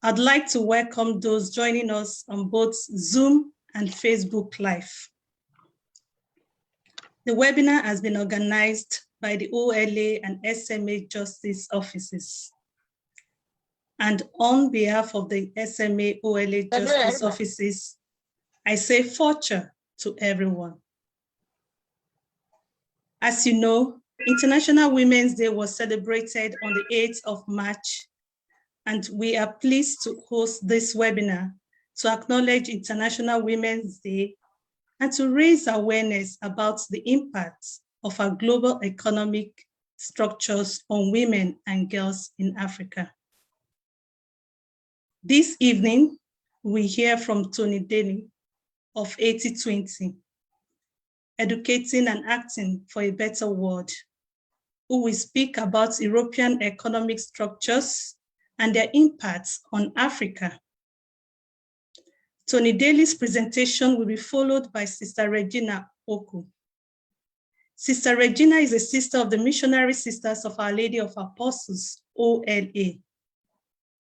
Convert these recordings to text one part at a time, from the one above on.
I'd like to welcome those joining us on both Zoom and Facebook Live. The webinar has been organized by the OLA and SMA Justice Offices. And on behalf of the SMA OLA Justice Offices, I say fortune to everyone. As you know, International Women's Day was celebrated on the 8th of March, and we are pleased to host this webinar to acknowledge International Women's Day and to raise awareness about the impact of our global economic structures on women and girls in Africa. This evening, we hear from Toni Daly of 8020, Educating and Acting for a Better World, who will speak about European economic structures and their impacts on Africa. Toni Daly's presentation will be followed by Sister Regina Opoku. Sister Regina is a sister of the Missionary Sisters of Our Lady of Apostles, OLA.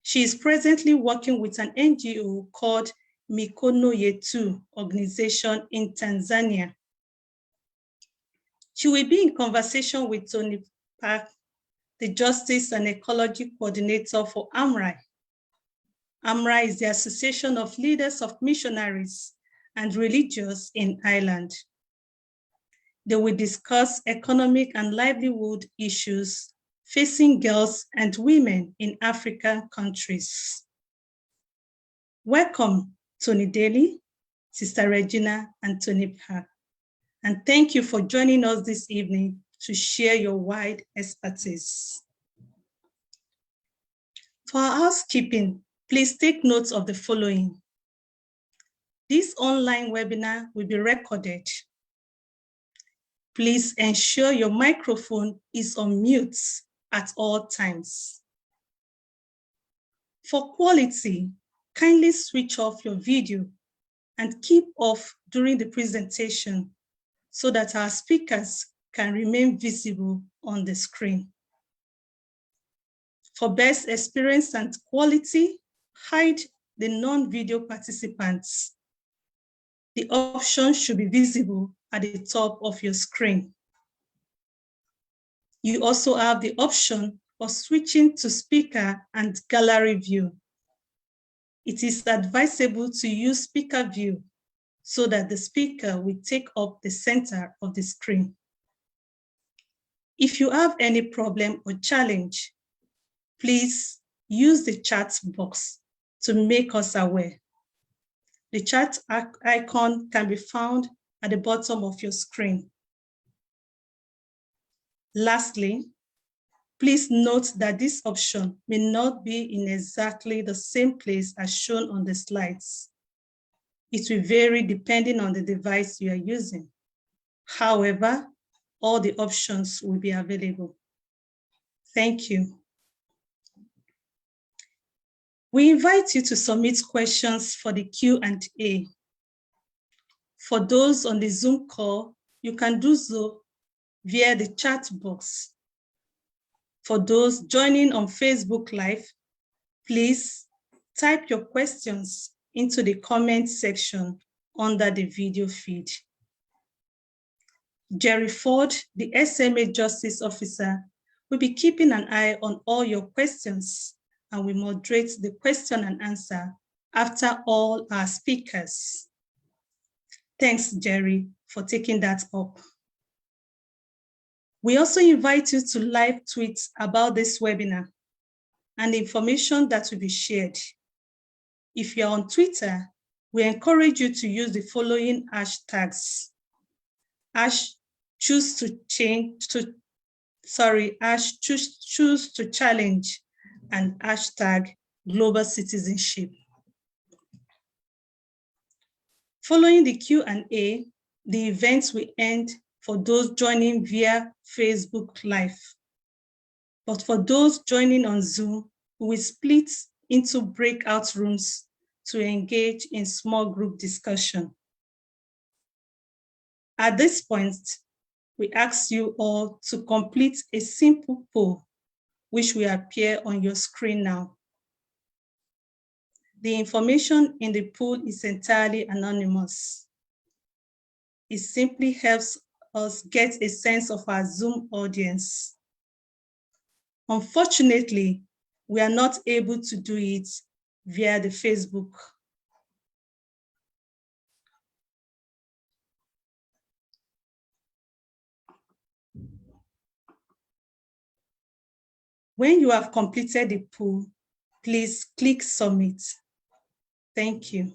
She is presently working with an NGO called Mikono Yetu organization in Tanzania. She will be in conversation with Toni Pyke, the Justice and Ecology Coordinator for AMRI. AMRI is the Association of Leaders of Missionaries and Religious in Ireland. They will discuss economic and livelihood issues facing girls and women in African countries. Welcome, Toni Daly, Sister Regina, and Toni Pyke. And thank you for joining us this evening to share your wide expertise. For our housekeeping, please take notes of the following. This online webinar will be recorded. Please ensure your microphone is on mute at all times. For quality, kindly switch off your video and keep off during the presentation so that our speakers can remain visible on the screen. For best experience and quality, hide the non-video participants. The option should be visible at the top of your screen. You also have the option of switching to speaker and gallery view. It is advisable to use speaker view so that the speaker will take up the center of the screen. If you have any problem or challenge, please use the chat box to make us aware. The chat icon can be found at the bottom of your screen. Lastly, please note that this option may not be in exactly the same place as shown on the slides. It will vary depending on the device you are using. However, all the options will be available. Thank you. We invite you to submit questions for the Q&A. For those on the Zoom call, you can do so via the chat box. For those joining on Facebook Live, please type your questions into the comment section under the video feed. Jerry Ford, the SMA Justice Officer, will be keeping an eye on all your questions and will moderate the question and answer after all our speakers. Thanks, Jerry, for taking that up. We also invite you to live tweet about this webinar and the information that will be shared. If you're on Twitter, we encourage you to use the following hashtags. Choose to challenge and hashtag global citizenship. Following the Q&A, the events will end for those joining via Facebook Live. But for those joining on Zoom, we will split into breakout rooms to engage in small group discussion. At this point, we ask you all to complete a simple poll, which will appear on your screen now. The information in the pool is entirely anonymous. It simply helps us get a sense of our Zoom audience. Unfortunately, we are not able to do it via the Facebook. When you have completed the pool, please click Submit. Thank you.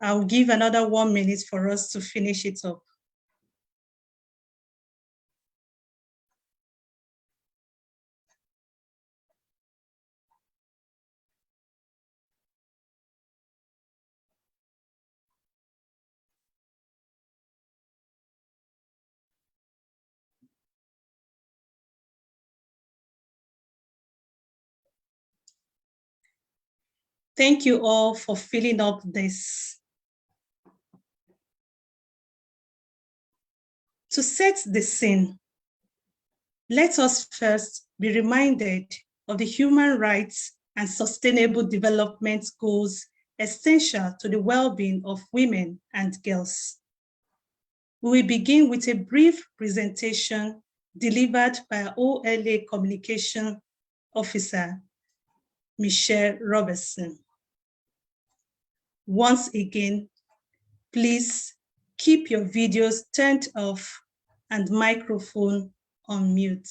I'll give another 1 minute for us to finish it up. Thank you all for filling up this. To set the scene, let us first be reminded of the human rights and sustainable development goals essential to the well-being of women and girls. We will begin with a brief presentation delivered by our OLA Communication Officer, Michelle Robertson. Once again, please keep your videos turned off and microphone on mute.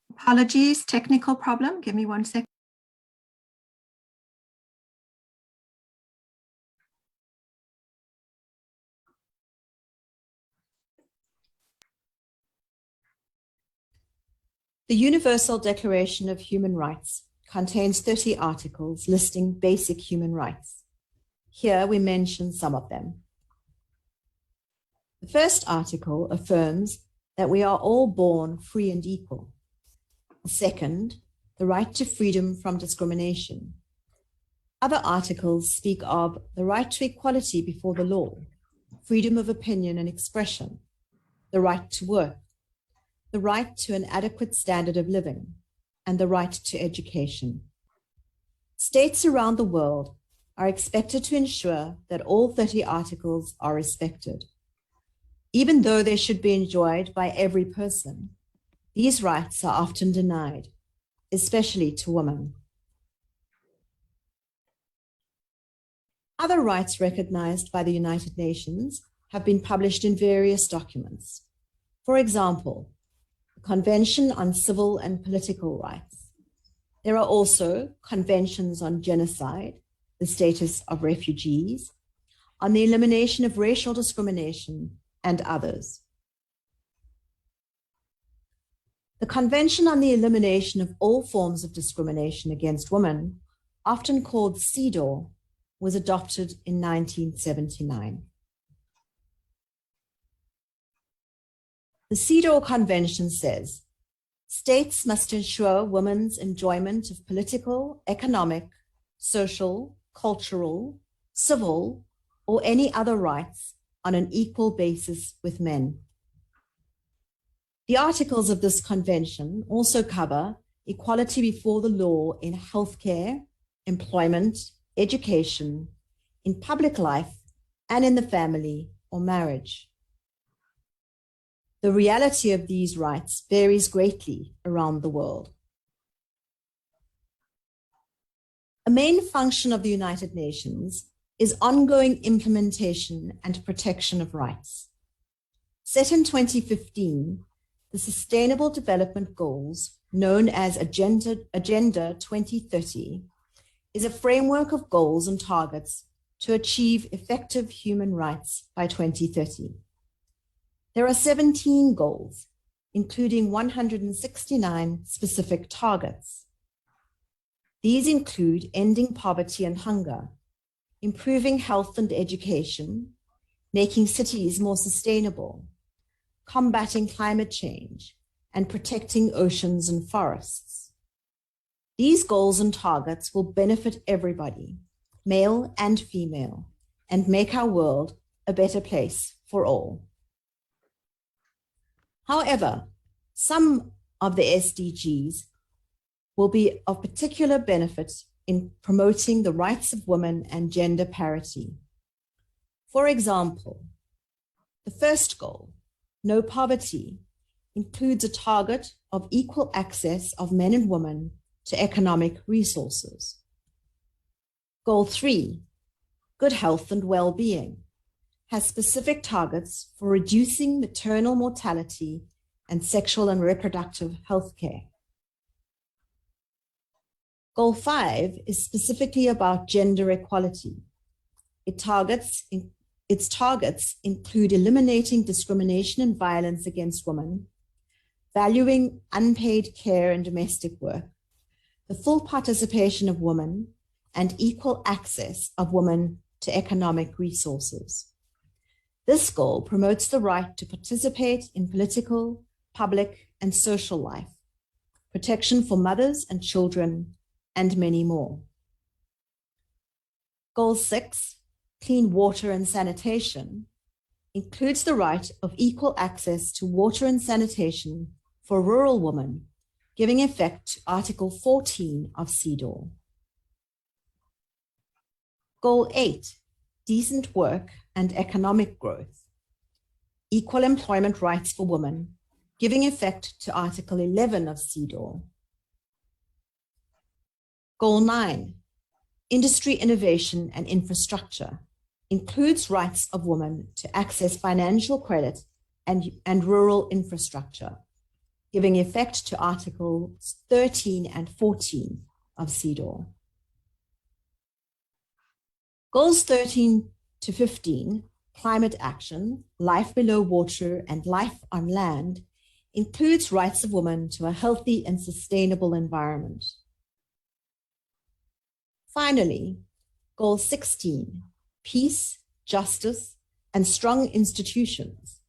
Apologies, technical problem. Give me 1 second. The Universal Declaration of Human Rights contains 30 articles listing basic human rights. Here we mention some of them. The first article affirms that we are all born free and equal. The second, the right to freedom from discrimination. Other articles speak of the right to equality before the law, freedom of opinion and expression, the right to work, the right to an adequate standard of living, and the right to education. States around the world are expected to ensure that all 30 articles are respected. Even though they should be enjoyed by every person, these rights are often denied, especially to women. Other rights recognized by the United Nations have been published in various documents. For example, the Convention on Civil and Political Rights. There are also conventions on genocide, the status of refugees, on the elimination of racial discrimination, and others. The Convention on the Elimination of All Forms of Discrimination Against Women, often called Cedaw, was adopted in 1979. The Cedaw Convention says, states must ensure women's enjoyment of political, economic, social, cultural, civil, or any other rights on an equal basis with men. The articles of this convention also cover equality before the law in healthcare, employment, education, in public life, and in the family or marriage. The reality of these rights varies greatly around the world. A main function of the United Nations is ongoing implementation and protection of rights. Set in 2015, the Sustainable Development Goals, known as Agenda 2030, is a framework of goals and targets to achieve effective human rights by 2030. There are 17 goals, including 169 specific targets. These include ending poverty and hunger, improving health and education, making cities more sustainable, combating climate change, and protecting oceans and forests. These goals and targets will benefit everybody, male and female, and make our world a better place for all. However, some of the SDGs will be of particular benefit in promoting the rights of women and gender parity. For example, the first goal, no poverty, includes a target of equal access of men and women to economic resources. Goal 3, good health and well-being, has specific targets for reducing maternal mortality and sexual and reproductive health care. Goal 5 is specifically about gender equality. Its targets include eliminating discrimination and violence against women, valuing unpaid care and domestic work, the full participation of women, and equal access of women to economic resources. This goal promotes the right to participate in political, public, and social life, protection for mothers and children, and many more. Goal 6, clean water and sanitation, includes the right of equal access to water and sanitation for rural women, giving effect to Article 14 of Cedaw. Goal 8, decent work and economic growth, equal employment rights for women, giving effect to Article 11 of Cedaw. Goal 9, industry innovation and infrastructure, includes rights of women to access financial credit and rural infrastructure, giving effect to Articles 13 and 14 of Cedaw. Goals 13 to 15, climate action, life below water, and life on land, includes rights of women to a healthy and sustainable environment. Finally, Goal 16, peace, justice, and strong institutions,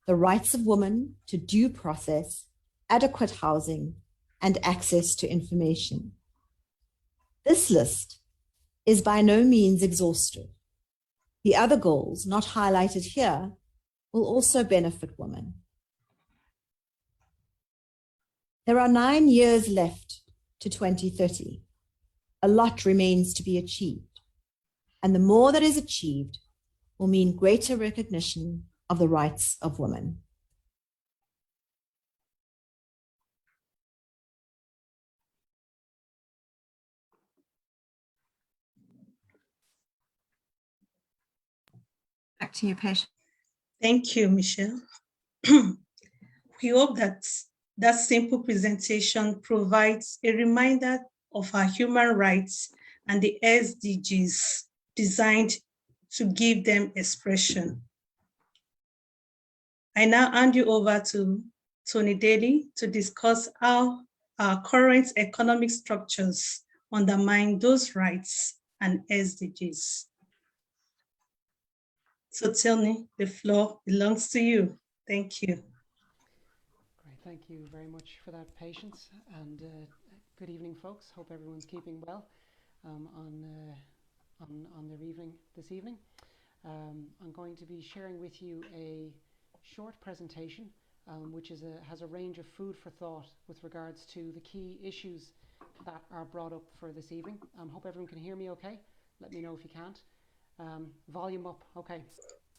the rights of women to due process, adequate housing, and access to information. This list is by no means exhaustive. The other goals not highlighted here will also benefit women. There are 9 years left to 2030. A lot remains to be achieved, and the more that is achieved will mean greater recognition of the rights of women. Back to you, Pyke. Thank you, Michelle. We hope that that simple presentation provides a reminder of our human rights and the SDGs designed to give them expression. I now hand you over to Toni Daly to discuss how our current economic structures undermine those rights and SDGs. So Toni, the floor belongs to you. Thank you. Great, thank you very much for that patience, and good evening, folks. Hope everyone's keeping well on their evening this evening. I'm going to be sharing with you a short presentation which has a range of food for thought with regards to the key issues that are brought up for this evening. Hope everyone can hear me okay. Let me know if you can't. Volume up, okay.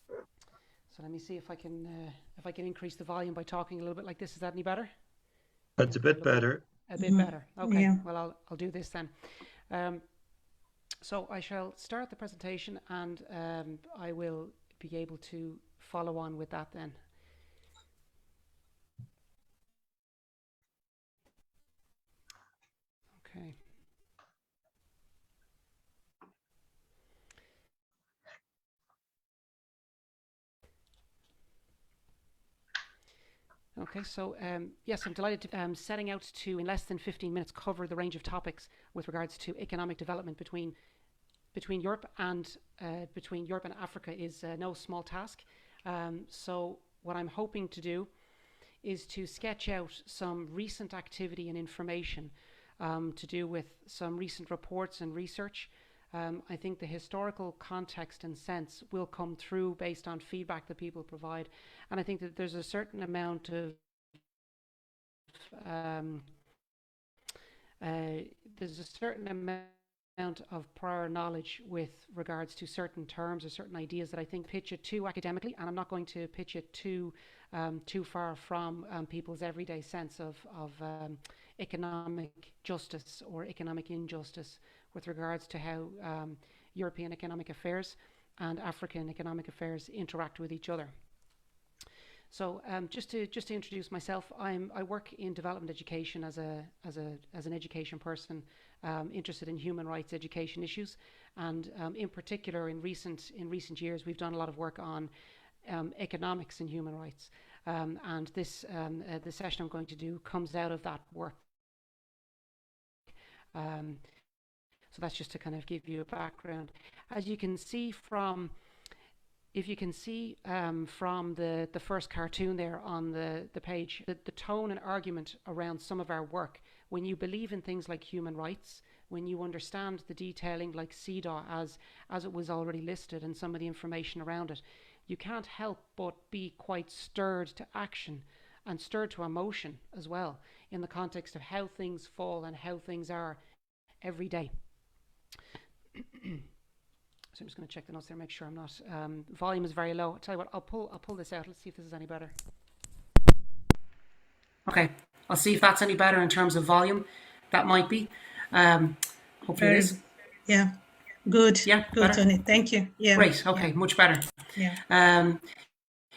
So let me see if I can increase the volume by talking a little bit like this. Is that any better? That's a bit better. A bit better. Okay. Yeah. Well, I'll do this then. So I shall start the presentation, and I will be able to follow on with that then. Okay. Okay, so yes, I'm delighted to setting out to, in less than 15 minutes, cover the range of topics with regards to economic development between Europe and Africa is no small task. So what I'm hoping to do is to sketch out some recent activity and information to do with some recent reports and research. I think the historical context and sense will come through based on feedback that people provide, and I think that there's a certain amount of prior knowledge with regards to certain terms or certain ideas that I think pitch it too academically, and I'm not going to pitch it too far from people's everyday sense of economic justice or economic injustice with regards to how European economic affairs and African economic affairs interact with each other. So just to introduce myself, I work in development education as an education person interested in human rights education issues, and in particular in recent years we've done a lot of work on economics and human rights, and this the session I'm going to do comes out of that work. So that's just to kind of give you a background. As you can see from from the first cartoon there on the page, the tone and argument around some of our work, when you believe in things like human rights, when you understand the detailing like Cedaw as it was already listed and some of the information around it, you can't help but be quite stirred to action and stirred to emotion as well in the context of how things fall and how things are every day. So I'm just going to check the notes there, make sure I'm not. Volume is very low. I'll tell you what, I'll pull this out. Let's see if this is any better. Okay, I'll see if that's any better in terms of volume. That might be. Hopefully it is. Yeah, good. Yeah, good, better? Toni. Thank you. Yeah. Great. Okay, yeah. much better. Yeah.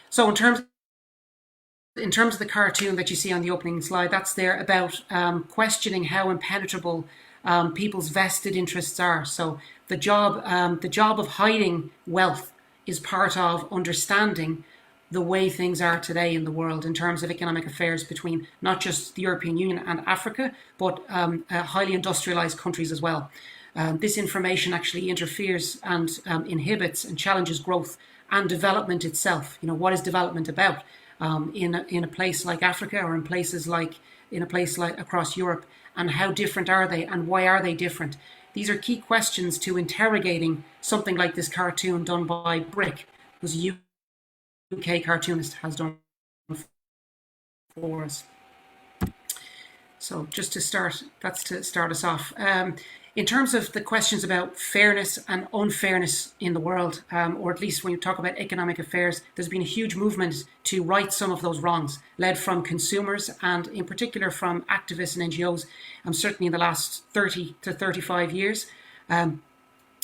So in terms of the cartoon that you see on the opening slide, that's there about questioning how impenetrable people's vested interests are. So the job of hiding wealth is part of understanding the way things are today in the world in terms of economic affairs between not just the European Union and Africa, but highly industrialized countries as well. This information actually interferes and inhibits and challenges growth and development itself. You know, what is development about in a place like Africa, or in a place like across Europe, and how different are they and why are they different? These are key questions to interrogating something like this cartoon done by Brick, who's a UK cartoonist, has done for us. So just to start, that's to start us off. In terms of the questions about fairness and unfairness in the world, or at least when you talk about economic affairs, there's been a huge movement to right some of those wrongs, led from consumers and in particular from activists and NGOs, certainly in the last 30 to 35 years. And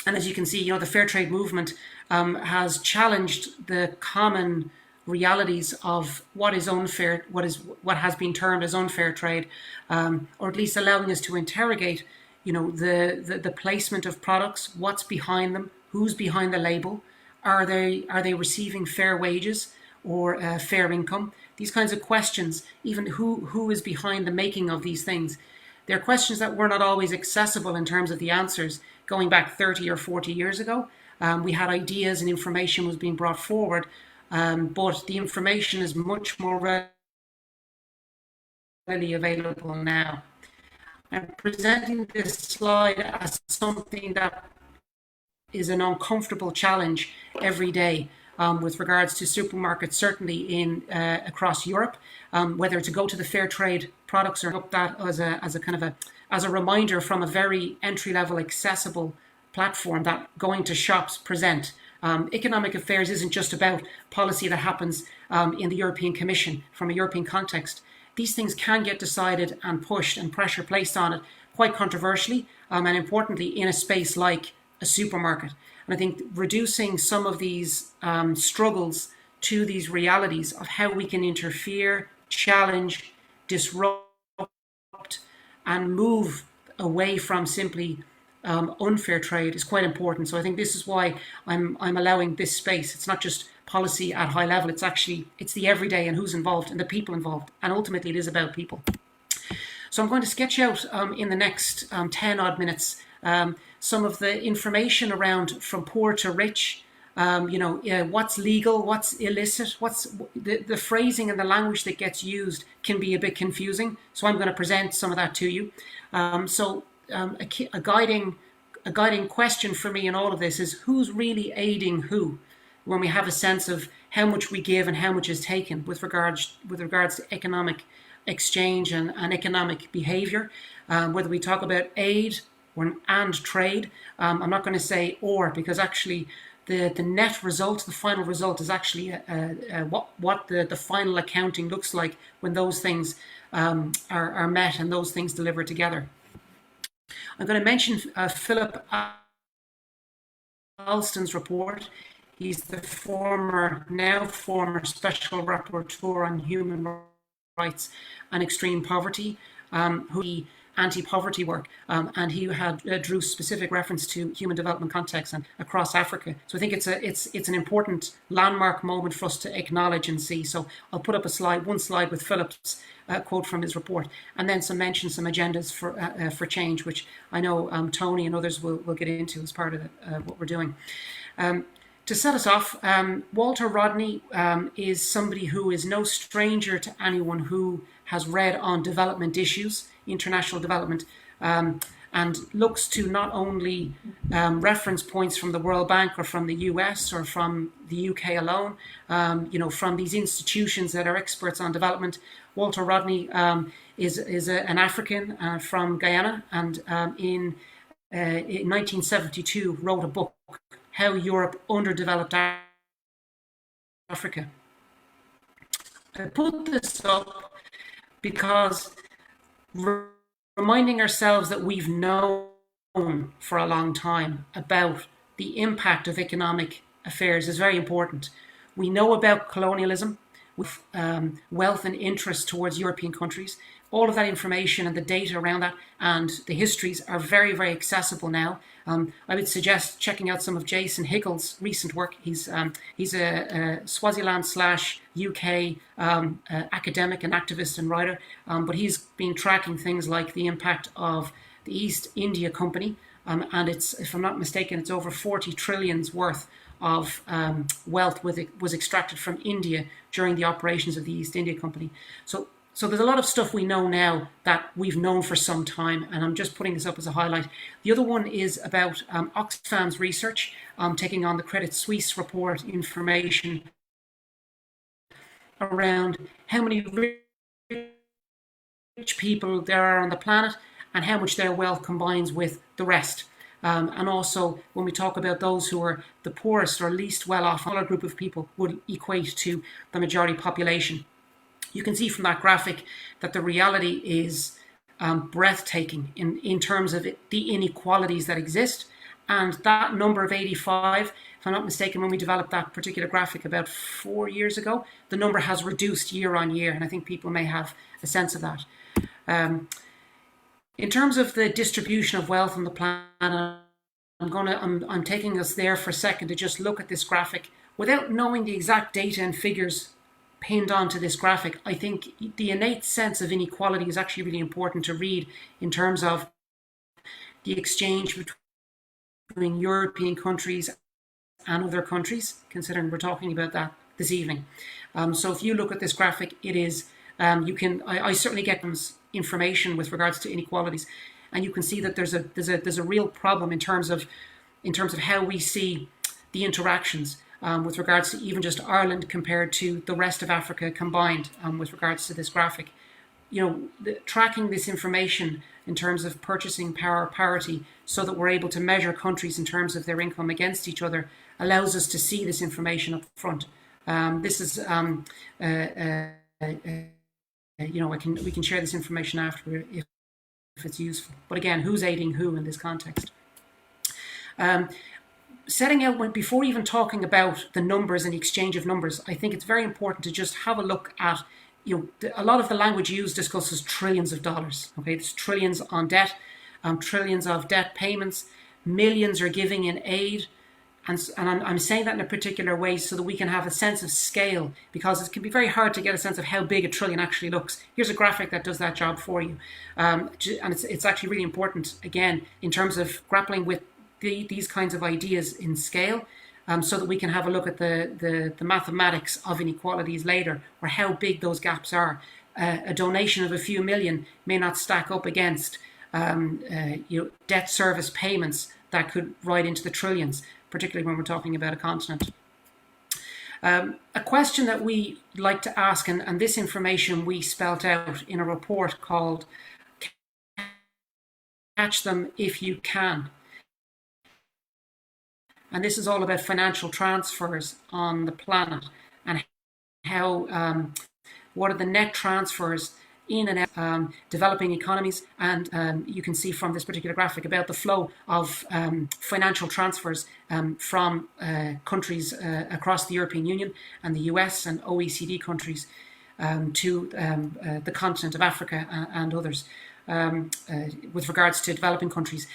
as you can see, you know, the fair trade movement has challenged the common realities of what is unfair, what has been termed as unfair trade, or at least allowing us to interrogate, you know, the placement of products, what's behind them, who's behind the label, are they receiving fair wages or fair income? These kinds of questions, even who is behind the making of these things. They're questions that were not always accessible in terms of the answers going back 30 or 40 years ago. We had ideas and information was being brought forward, but the information is much more readily available now. I'm presenting this slide as something that is an uncomfortable challenge every day with regards to supermarkets, certainly in across Europe, whether to go to the fair trade products or look that as a reminder from a very entry-level accessible platform that going to shops present. Economic affairs isn't just about policy that happens in the European Commission from a European context. These things can get decided and pushed and pressure placed on it quite controversially and importantly in a space like a supermarket. And I think reducing some of these struggles to these realities of how we can interfere, challenge, disrupt, and move away from simply unfair trade is quite important. So I think this is why I'm allowing this space. It's not just policy at high level. It's the everyday and who's involved and the people involved. And ultimately it is about people. So I'm going to sketch out in the next 10 odd minutes some of the information around from poor to rich, what's legal, what's illicit, what's the phrasing and the language that gets used can be a bit confusing. So I'm going to present some of that to you. A guiding question for me in all of this is who's really aiding who when we have a sense of how much we give and how much is taken with regards to economic exchange and economic behavior, whether we talk about aid and trade. I'm not going to say or, because actually the net result, the final result, is actually what the final accounting looks like when those things are met and those things deliver together. I'm going to mention Philip Alston's report. He's the former Special Rapporteur on Human Rights and Extreme Poverty, who anti-poverty work, and he drew specific reference to human development context and across Africa. So I think it's an important landmark moment for us to acknowledge and see. So I'll put up one slide with Philip's quote from his report, and then some agendas for change, which I know Toni and others will get into as part of what we're doing. To set us off, Walter Rodney is somebody who is no stranger to anyone who has read on development issues, international development, and looks to not only reference points from the World Bank or from the US or from the UK alone, from these institutions that are experts on development. Walter Rodney is an African from Guyana, and in 1972 wrote a book, How Europe Underdeveloped Africa. I put this up because reminding ourselves that we've known for a long time about the impact of economic affairs is very important. We know about colonialism, with wealth and interest towards European countries. All of that information and the data around that and the histories are very, very accessible now. I would suggest checking out some of Jason Hickel's recent work. He's a Swaziland/UK academic and activist and writer, but he's been tracking things like the impact of the East India Company, and it's, if I'm not mistaken, it's over 40 trillions worth of wealth was extracted from India during the operations of the East India Company. So there's a lot of stuff we know now that we've known for some time, and I'm just putting this up as a highlight. The other one is about Oxfam's research, taking on the Credit Suisse report information around how many rich people there are on the planet and how much their wealth combines with the rest. And also, when we talk about those who are the poorest or least well-off, another group of people would equate to the majority population. You can see from that graphic that the reality is breathtaking in terms of the inequalities that exist. And that number of 85, if I'm not mistaken, when we developed that particular graphic about 4 years ago, the number has reduced year on year. And I think people may have a sense of that. In terms of the distribution of wealth on the planet, I'm taking us there for a second to just look at this graphic. Without knowing the exact data and figures pinned onto this graphic, I think the innate sense of inequality is actually really important to read in terms of the exchange between European countries and other countries, considering we're talking about that this evening. So if you look at this graphic, it is, I certainly get information with regards to inequalities, and you can see that there's a real problem in terms of how we see the interactions with regards to even just Ireland compared to the rest of Africa combined, with regards to this graphic. Tracking this information in terms of purchasing power parity so that we're able to measure countries in terms of their income against each other allows us to see this information up front. This is, we can share this information after if it's useful. But again, who's aiding who in this context? Setting out, before even talking about the numbers and the exchange of numbers, I think it's very important to just have a look at, a lot of the language used discusses trillions of dollars. Okay, there's trillions on debt, trillions of debt payments, millions are giving in aid. And I'm saying that in a particular way so that we can have a sense of scale, because it can be very hard to get a sense of how big a trillion actually looks. Here's a graphic that does that job for you. And it's actually really important, again, in terms of grappling with these kinds of ideas in scale, so that we can have a look at the mathematics of inequalities later, or how big those gaps are. A donation of a few million may not stack up against debt service payments that could ride into the trillions, particularly when we're talking about a continent. A question that we like to ask, and this information we spelt out in a report called Catch Them If You Can. And this is all about financial transfers on the planet, and how, what are the net transfers in and out developing economies. And you can see from this particular graphic about the flow of financial transfers from countries across the European Union and the US and OECD countries to the continent of Africa and others, with regards to developing countries.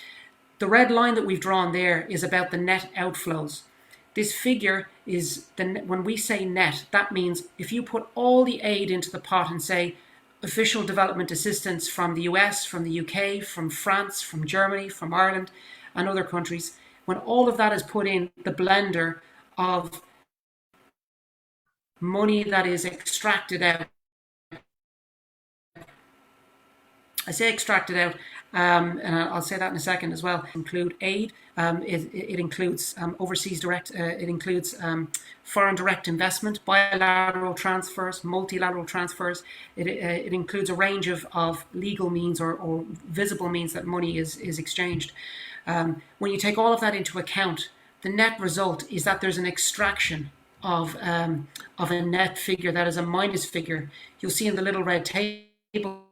The red line that we've drawn there is about the net outflows. This figure is, when we say net, that means if you put all the aid into the pot and say official development assistance from the US, from the UK, from France, from Germany, from Ireland and other countries, when all of that is put in the blender of money that is extracted out, I say extracted out, and I'll say that in a second as well, include aid, it includes overseas direct, it includes foreign direct investment, bilateral transfers, multilateral transfers. It includes a range of legal means or visible means that money is exchanged. When you take all of that into account, the net result is that there's an extraction of a net figure that is a minus figure. You'll see in the little red table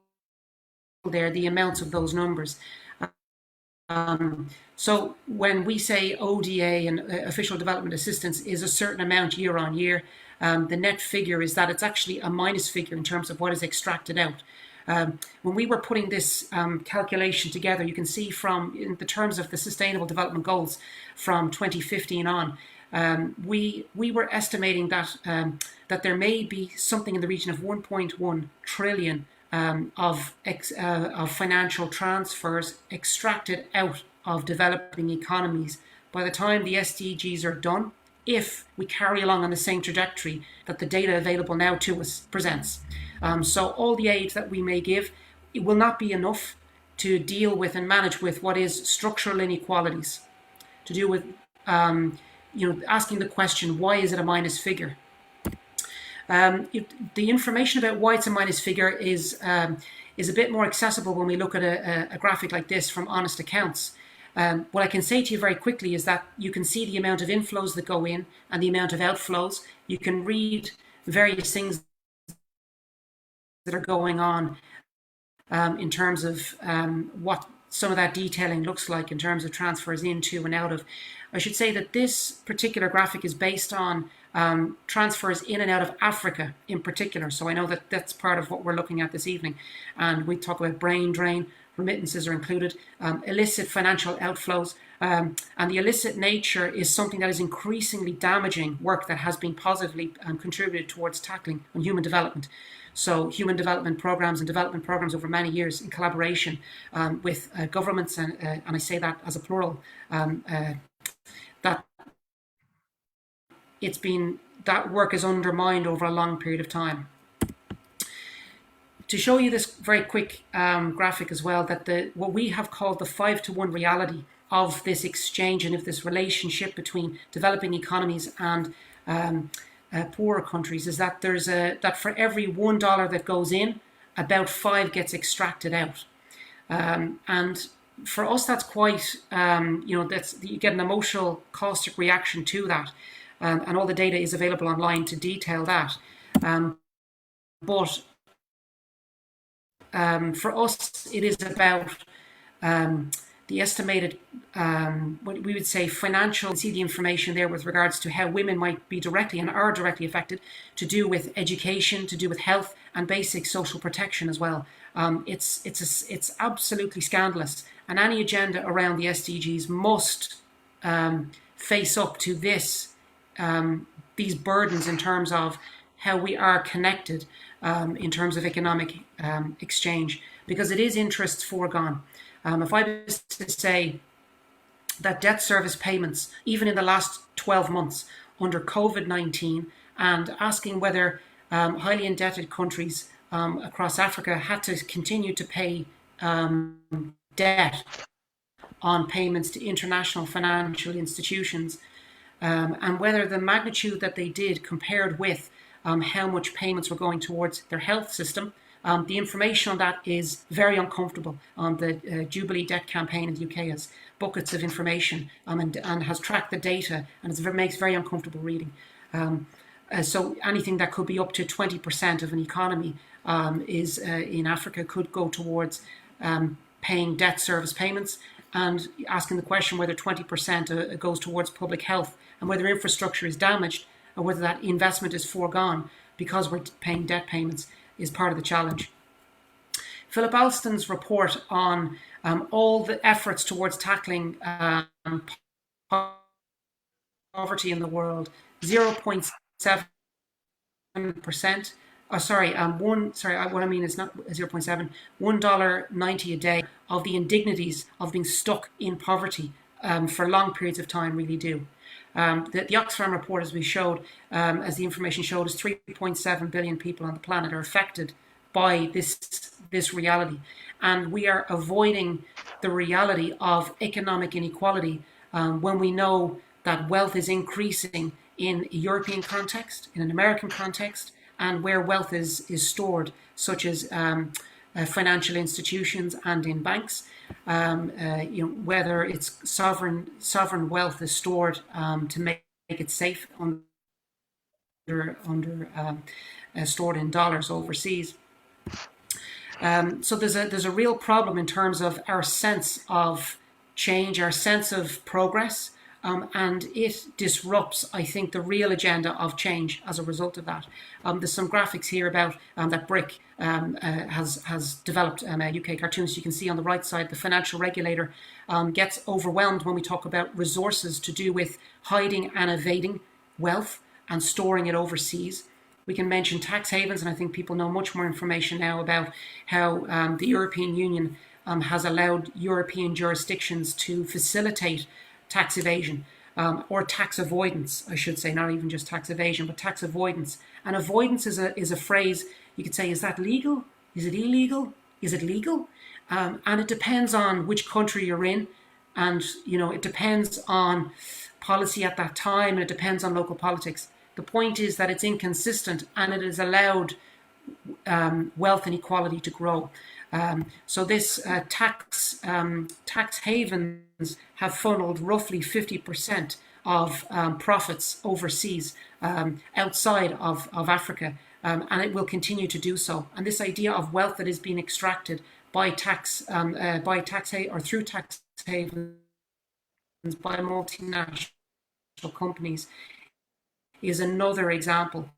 there the amounts of those numbers. So when we say ODA and official development assistance is a certain amount year on year, the net figure is that it's actually a minus figure in terms of what is extracted out. When we were putting this calculation together, you can see from in the terms of the Sustainable Development Goals from 2015 on, we were estimating that that there may be something in the region of 1.1 trillion of financial transfers extracted out of developing economies by the time the SDGs are done, if we carry along on the same trajectory that the data available now to us presents. So all the aid that we may give, it will not be enough to deal with and manage with what is structural inequalities, to do with asking the question, why is it a minus figure? The information about why it's a minus figure is a bit more accessible when we look at a graphic like this from Honest Accounts. What I can say to you very quickly is that you can see the amount of inflows that go in and the amount of outflows. You can read various things that are going on in terms of what some of that detailing looks like in terms of transfers into and out of. I should say that this particular graphic is based on transfers in and out of Africa in particular. So I know that that's part of what we're looking at this evening. And we talk about brain drain, remittances are included, illicit financial outflows. And the illicit nature is something that is increasingly damaging work that has been positively contributed towards tackling on human development. So human development programs and development programs over many years in collaboration with governments, and I say that as a plural, that that work is undermined over a long period of time. To show you this very quick graphic as well, that what we have called the 5-to-1 reality of this exchange and of this relationship between developing economies and poorer countries is that there's that for every $1 that goes in, about 5 gets extracted out, and for us that's quite that's, you get an emotional caustic reaction to that, and all the data is available online to detail that, but for us it is about the estimated, what we would say financial, see the information there with regards to how women might be directly and are directly affected, to do with education, to do with health and basic social protection as well. It's absolutely scandalous, and any agenda around the SDGs must face up to these burdens in terms of how we are connected in terms of economic exchange, because it is interests foregone. If I was to say that debt service payments, even in the last 12 months under COVID-19, and asking whether highly indebted countries across Africa had to continue to pay debt on payments to international financial institutions, and whether the magnitude that they did compared with how much payments were going towards their health system. The information on that is very uncomfortable. The Jubilee Debt Campaign in the UK has buckets of information and has tracked the data, and it makes very uncomfortable reading. So anything that could be up to 20% of an economy is in Africa could go towards paying debt service payments, and asking the question whether 20% goes towards public health, and whether infrastructure is damaged, or whether that investment is foregone because we're paying debt payments, is part of the challenge. Philip Alston's report on all the efforts towards tackling poverty in the world, 0.7%. What I mean is not 0.7, $1.90 a day of the indignities of being stuck in poverty for long periods of time really do. The Oxfam report, as we showed, as the information showed, is 3.7 billion people on the planet are affected by this reality. And we are avoiding the reality of economic inequality when we know that wealth is increasing in a European context, in an American context, and where wealth is stored, such as financial institutions and in banks. Whether it's sovereign wealth is stored to make it safe stored in dollars overseas. So there's a real problem in terms of our sense of change, our sense of progress, and it disrupts, I think, the real agenda of change as a result of that. There's some graphics here about that BRIC has developed a UK cartoon. So you can see on the right side, the financial regulator gets overwhelmed when we talk about resources to do with hiding and evading wealth and storing it overseas. We can mention tax havens, and I think people know much more information now about how the European Union has allowed European jurisdictions to facilitate tax evasion, or tax avoidance, I should say, not even just tax evasion, but tax avoidance. And avoidance is a phrase you could say, is that legal? Is it illegal? Is it legal? And it depends on which country you're in, and it depends on policy at that time, and it depends on local politics. The point is that it's inconsistent, and it has allowed wealth inequality to grow. So this tax havens have funneled roughly 50% of profits overseas, outside of Africa, and it will continue to do so. And this idea of wealth that is being extracted by tax or through tax havens by multinational companies is another example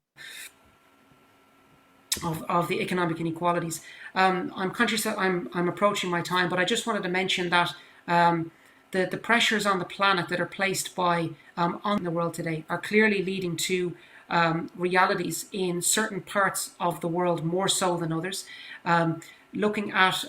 of the economic inequalities. I'm conscious that I'm approaching my time, but I just wanted to mention that the pressures on the planet that are placed by on the world today are clearly leading to realities in certain parts of the world more so than others. Looking at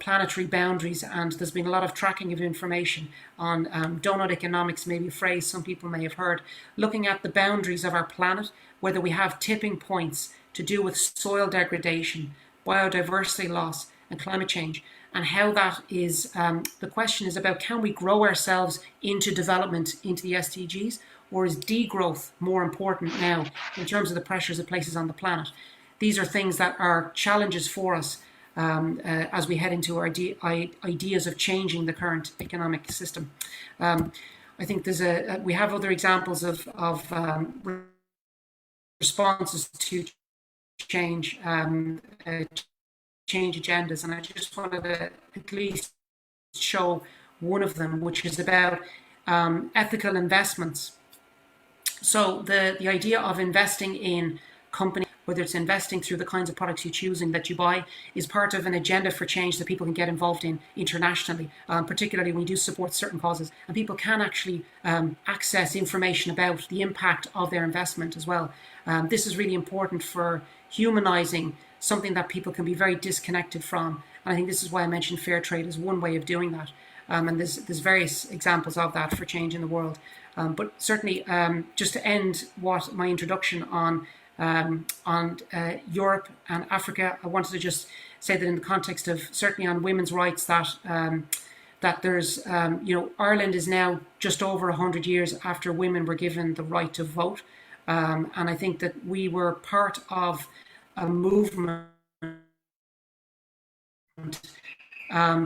planetary boundaries, and there's been a lot of tracking of information on donut economics, maybe a phrase some people may have heard. Looking at the boundaries of our planet, whether we have tipping points to do with soil degradation, biodiversity loss, and climate change, and how that is, the question is about, can we grow ourselves into development, into the SDGs, or is degrowth more important now in terms of the pressures it places on the planet? These are things that are challenges for us as we head into our ideas of changing the current economic system. I think we have other examples of responses to change agendas, and I just wanted to at least show one of them, which is about ethical investments. So the idea of investing in companies, whether it's investing through the kinds of products you're choosing that you buy, is part of an agenda for change that people can get involved in internationally, particularly when you do support certain causes. And people can actually access information about the impact of their investment as well. This is really important for humanizing something that people can be very disconnected from. And I think this is why I mentioned fair trade as one way of doing that. And there's various examples of that for change in the world. But certainly, just to end what my introduction on Europe and Africa, I wanted to just say that in the context of certainly on women's rights, that that there's Ireland is now just over 100 years after women were given the right to vote, and I think that we were part of a movement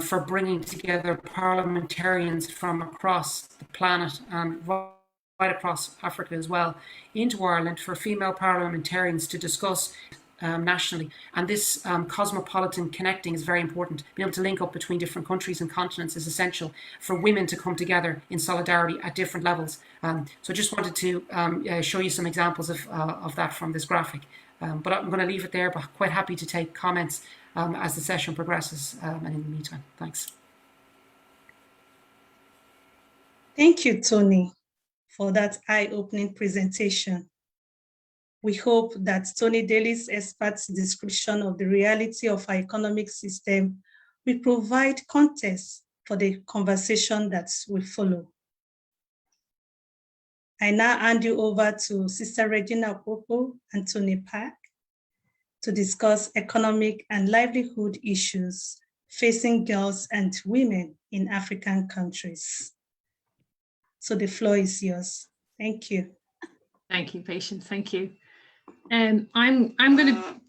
for bringing together parliamentarians from across the planet and right across Africa as well into Ireland for female parliamentarians to discuss nationally. And this cosmopolitan connecting is very important. Being able to link up between different countries and continents is essential for women to come together in solidarity at different levels. So I just wanted to show you some examples of that from this graphic. But I'm going to leave it there, but quite happy to take comments as the session progresses and in the meantime. Thanks. Thank you, Toni, for that eye-opening presentation. We hope that Toni Daly's expert description of the reality of our economic system will provide context for the conversation that will follow. I now hand you over to Sister Regina Opoku and Toni Pyke to discuss economic and livelihood issues facing girls and women in African countries. So the floor is yours. Thank you. Thank you, Patience. Thank you. I'm going to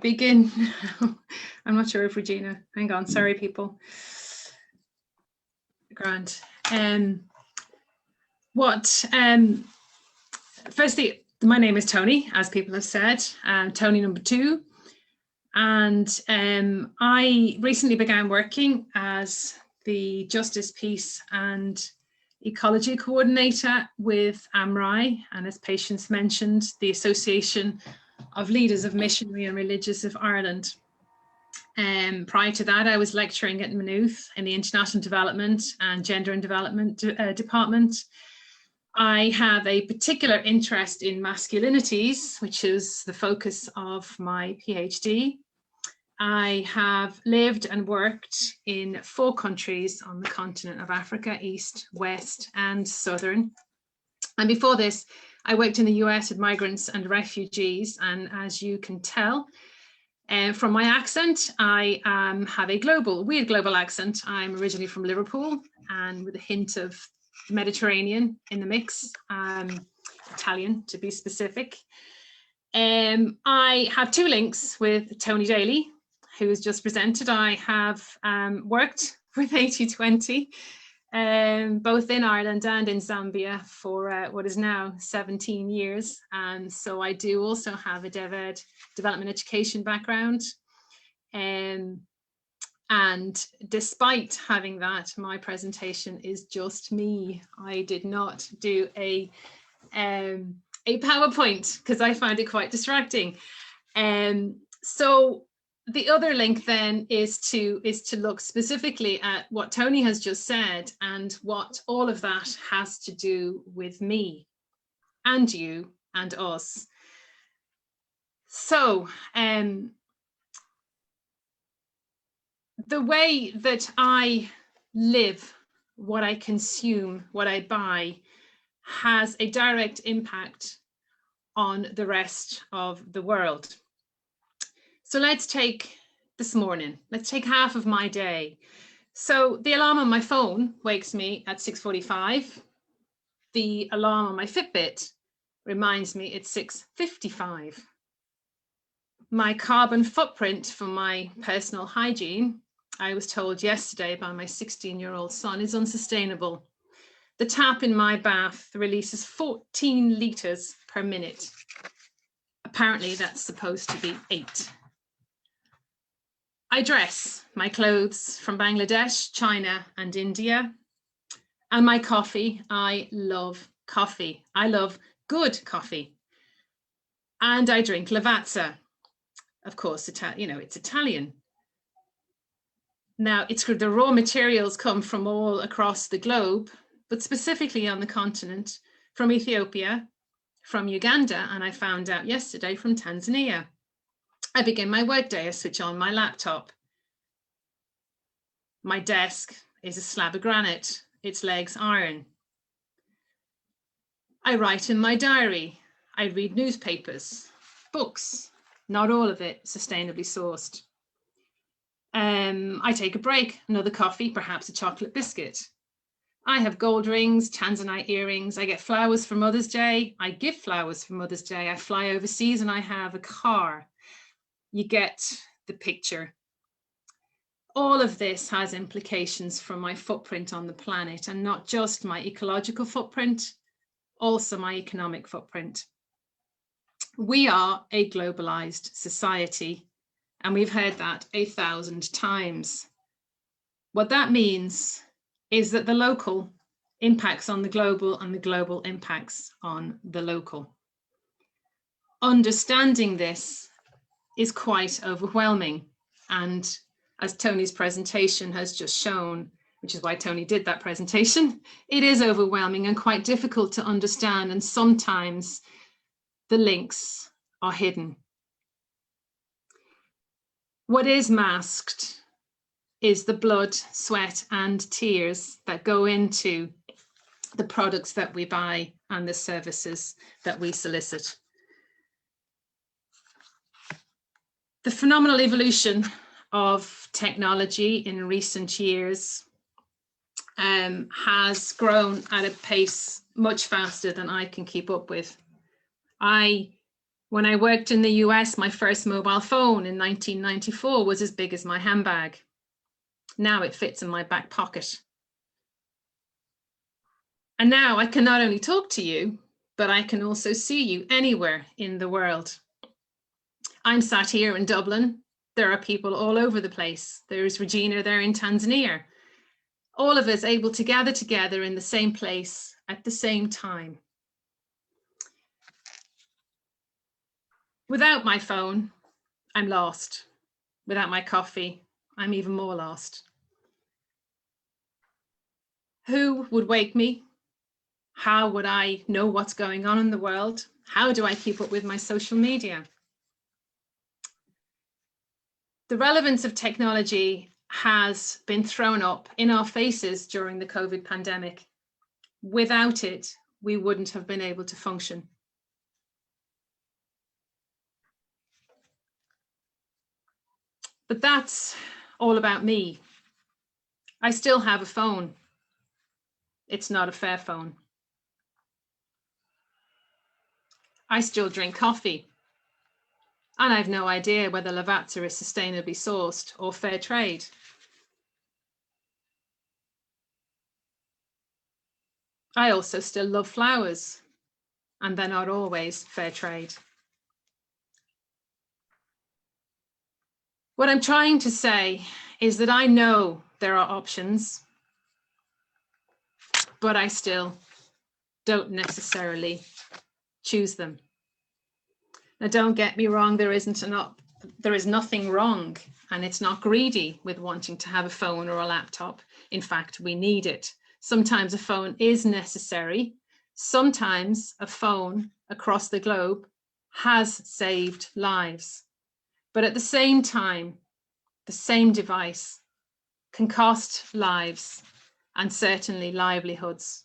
begin. I'm not sure if Regina. Hang on. Sorry, people. Grant. Firstly, my name is Toni, as people have said. Toni number 2, and I recently began working as the Justice, Peace and Ecology Coordinator with AMRI, and as Patience mentioned, the Association of Leaders of Missionary and Religious of Ireland. Prior to that, I was lecturing at Maynooth in the International Development and Gender and Development Department. I have a particular interest in masculinities, which is the focus of my PhD. I have lived and worked in 4 countries on the continent of Africa, East, West, and Southern. And before this, I worked in the US with migrants and refugees. And as you can tell from my accent, I have a weird global accent. I'm originally from Liverpool, and with a hint of Mediterranean in the mix, Italian to be specific. I have 2 links with Toni Daly, who was just presented. I have worked with 80/20, both in Ireland and in Zambia for what is now 17 years. And so I do also have a development education background. And despite having that, my presentation is just me. I did not do a PowerPoint because I found it quite distracting. So the other link then is to look specifically at what Toni has just said and what all of that has to do with me and you and us. So the way that I live, what I consume, what I buy, has a direct impact on the rest of the world. So let's take this morning. Let's take half of my day. So the alarm on my phone wakes me at 6:45. The alarm on my Fitbit reminds me it's 6:55. My carbon footprint for my personal hygiene, I was told yesterday by my 16-year-old son, is unsustainable. The tap in my bath releases 14 litres per minute. Apparently that's supposed to be 8. I dress my clothes from Bangladesh, China, and India. And my coffee, I love coffee. I love good coffee. And I drink Lavazza. Of course, it's Italian. Now, the raw materials come from all across the globe, but specifically on the continent, from Ethiopia, from Uganda, and I found out yesterday from Tanzania. I begin my workday, I switch on my laptop. My desk is a slab of granite, its legs iron. I write in my diary. I read newspapers, books, not all of it sustainably sourced. I take a break, another coffee, perhaps a chocolate biscuit. I have gold rings, Tanzanite earrings. I get flowers for Mother's Day. I give flowers for Mother's Day. I fly overseas and I have a car. You get the picture. All of this has implications for my footprint on the planet, and not just my ecological footprint, also my economic footprint. We are a globalized society, and we've heard that 1,000 times. What that means is that the local impacts on the global and the global impacts on the local. Understanding this is quite overwhelming, and as Toni's presentation has just shown, which is why Toni did that presentation, it is overwhelming and quite difficult to understand, and sometimes the links are hidden. What is masked is the blood, sweat, and tears that go into the products that we buy and the services that we solicit. The phenomenal evolution of technology in recent years has grown at a pace much faster than I can keep up with. When I worked in the US, my first mobile phone in 1994 was as big as my handbag. Now it fits in my back pocket. And now I can not only talk to you, but I can also see you anywhere in the world. I'm sat here in Dublin. There are people all over the place. There's Regina there in Tanzania. All of us able to gather together in the same place at the same time. Without my phone, I'm lost. Without my coffee, I'm even more lost. Who would wake me? How would I know what's going on in the world? How do I keep up with my social media? The relevance of technology has been thrown up in our faces during the COVID pandemic. Without it, we wouldn't have been able to function. But that's all about me. I still have a phone. It's not a fair phone. I still drink coffee. And I've no idea whether Lavazza is sustainably sourced or fair trade. I also still love flowers, and they're not always fair trade. What I'm trying to say is that I know there are options, but I still don't necessarily choose them. Now, don't get me wrong, there is nothing wrong, and it's not greedy with wanting to have a phone or a laptop. In fact, we need it. Sometimes a phone is necessary. Sometimes a phone across the globe has saved lives. But at the same time, the same device can cost lives and certainly livelihoods.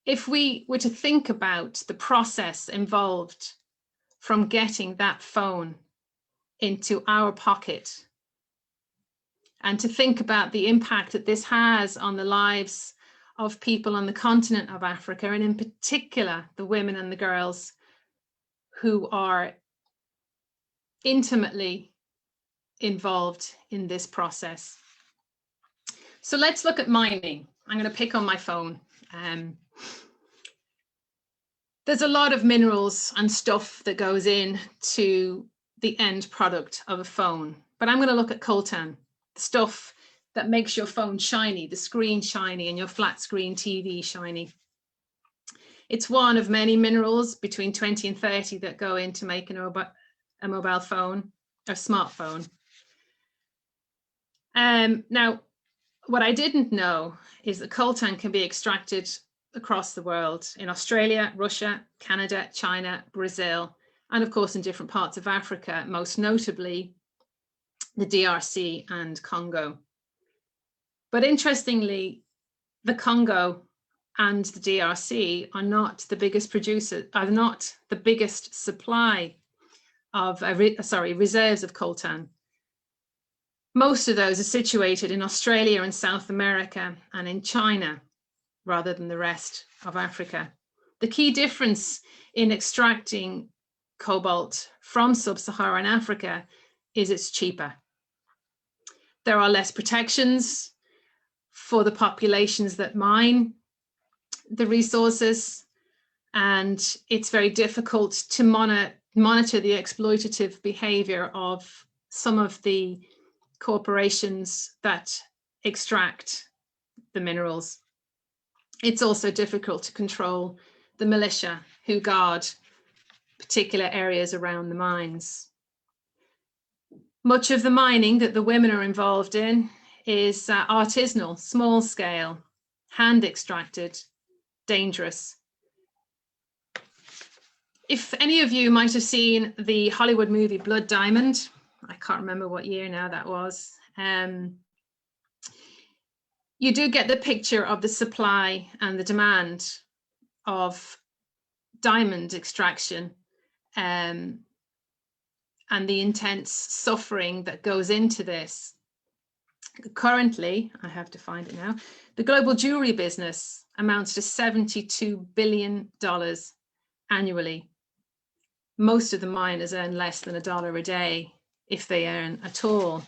If we were to think about the process involved from getting that phone into our pocket, and to think about the impact that this has on the lives of people on the continent of Africa, and in particular, the women and the girls who are intimately involved in this process. So let's look at mining. I'm going to pick on my phone. There's a lot of minerals and stuff that goes in to the end product of a phone. but I'm going to look at coltan, the stuff that makes your phone shiny, the screen shiny, and your flat screen TV shiny. It's one of many minerals between 20 and 30 that go into making a mobile phone or smartphone. Now, what I didn't know is that coltan can be extracted across the world, in Australia, Russia, Canada, China, Brazil, and of course in different parts of Africa, most notably the DRC and Congo. But interestingly, the Congo and the DRC are not the biggest producer, are not the biggest supply of, reserves of coltan. Most of those are situated in Australia and South America and in China, rather than the rest of Africa. The key difference in extracting cobalt from sub-Saharan Africa is it's cheaper. There are less protections for the populations that mine the resources, and it's very difficult to monitor the exploitative behavior of some of the corporations that extract the minerals. It's also difficult to control the militia who guard particular areas around the mines. Much of the mining that the women are involved in is artisanal, small scale, hand extracted, dangerous. If any of you might have seen the Hollywood movie Blood Diamond, I can't remember what year now that was, you do get the picture of the supply and the demand of diamond extraction and the intense suffering that goes into this. Currently, I have to find it now, the global jewelry business amounts to $72 billion annually. Most of the miners earn less than $1 a day, if they earn at all.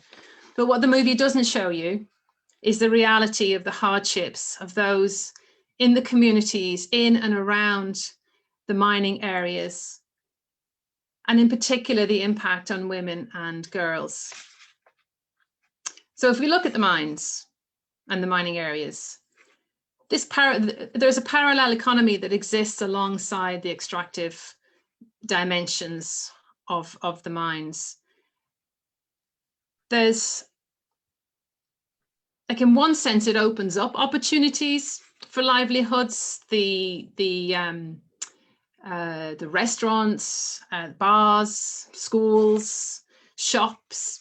But what the movie doesn't show you is the reality of the hardships of those in the communities in and around the mining areas, and in particular the impact on women and girls. So if we look at the mines and the mining areas, there's a parallel economy that exists alongside the extractive dimensions of the mines. There's, like, in one sense, it opens up opportunities for livelihoods, the restaurants, bars, schools, shops,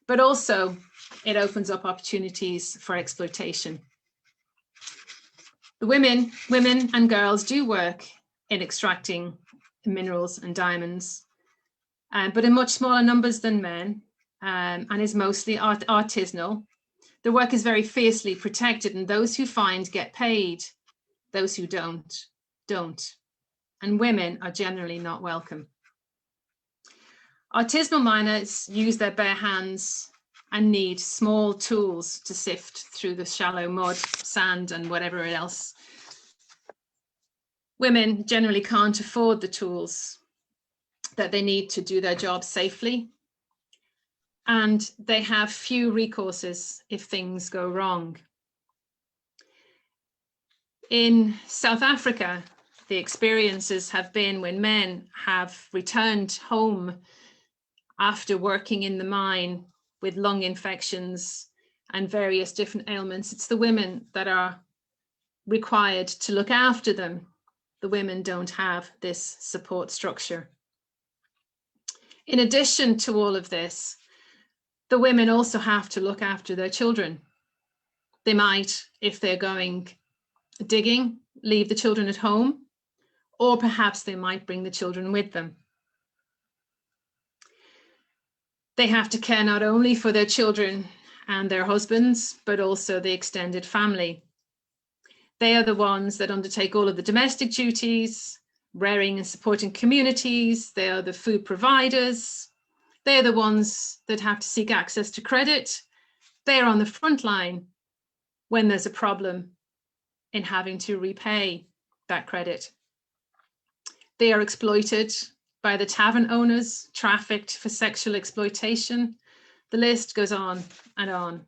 but also it opens up opportunities for exploitation. The women and girls do work in extracting minerals and diamonds, but in much smaller numbers than men, and is mostly artisanal. The work is very fiercely protected, and those who find get paid. Those who don't. And women are generally not welcome. Artisanal miners use their bare hands and need small tools to sift through the shallow mud, sand, and whatever else. Women generally can't afford the tools that they need to do their job safely, and they have few recourses if things go wrong. In South Africa, the experiences have been when men have returned home after working in the mine with lung infections and various different ailments. It's the women that are required to look after them. The women don't have this support structure. In addition to all of this, the women also have to look after their children. They might, if they're going digging, leave the children at home, or perhaps they might bring the children with them. They have to care not only for their children and their husbands, but also the extended family. They are the ones that undertake all of the domestic duties, rearing and supporting communities. They are the food providers. They are the ones that have to seek access to credit. They are on the front line when there's a problem in having to repay that credit. They are exploited by the tavern owners, trafficked for sexual exploitation. The list goes on and on.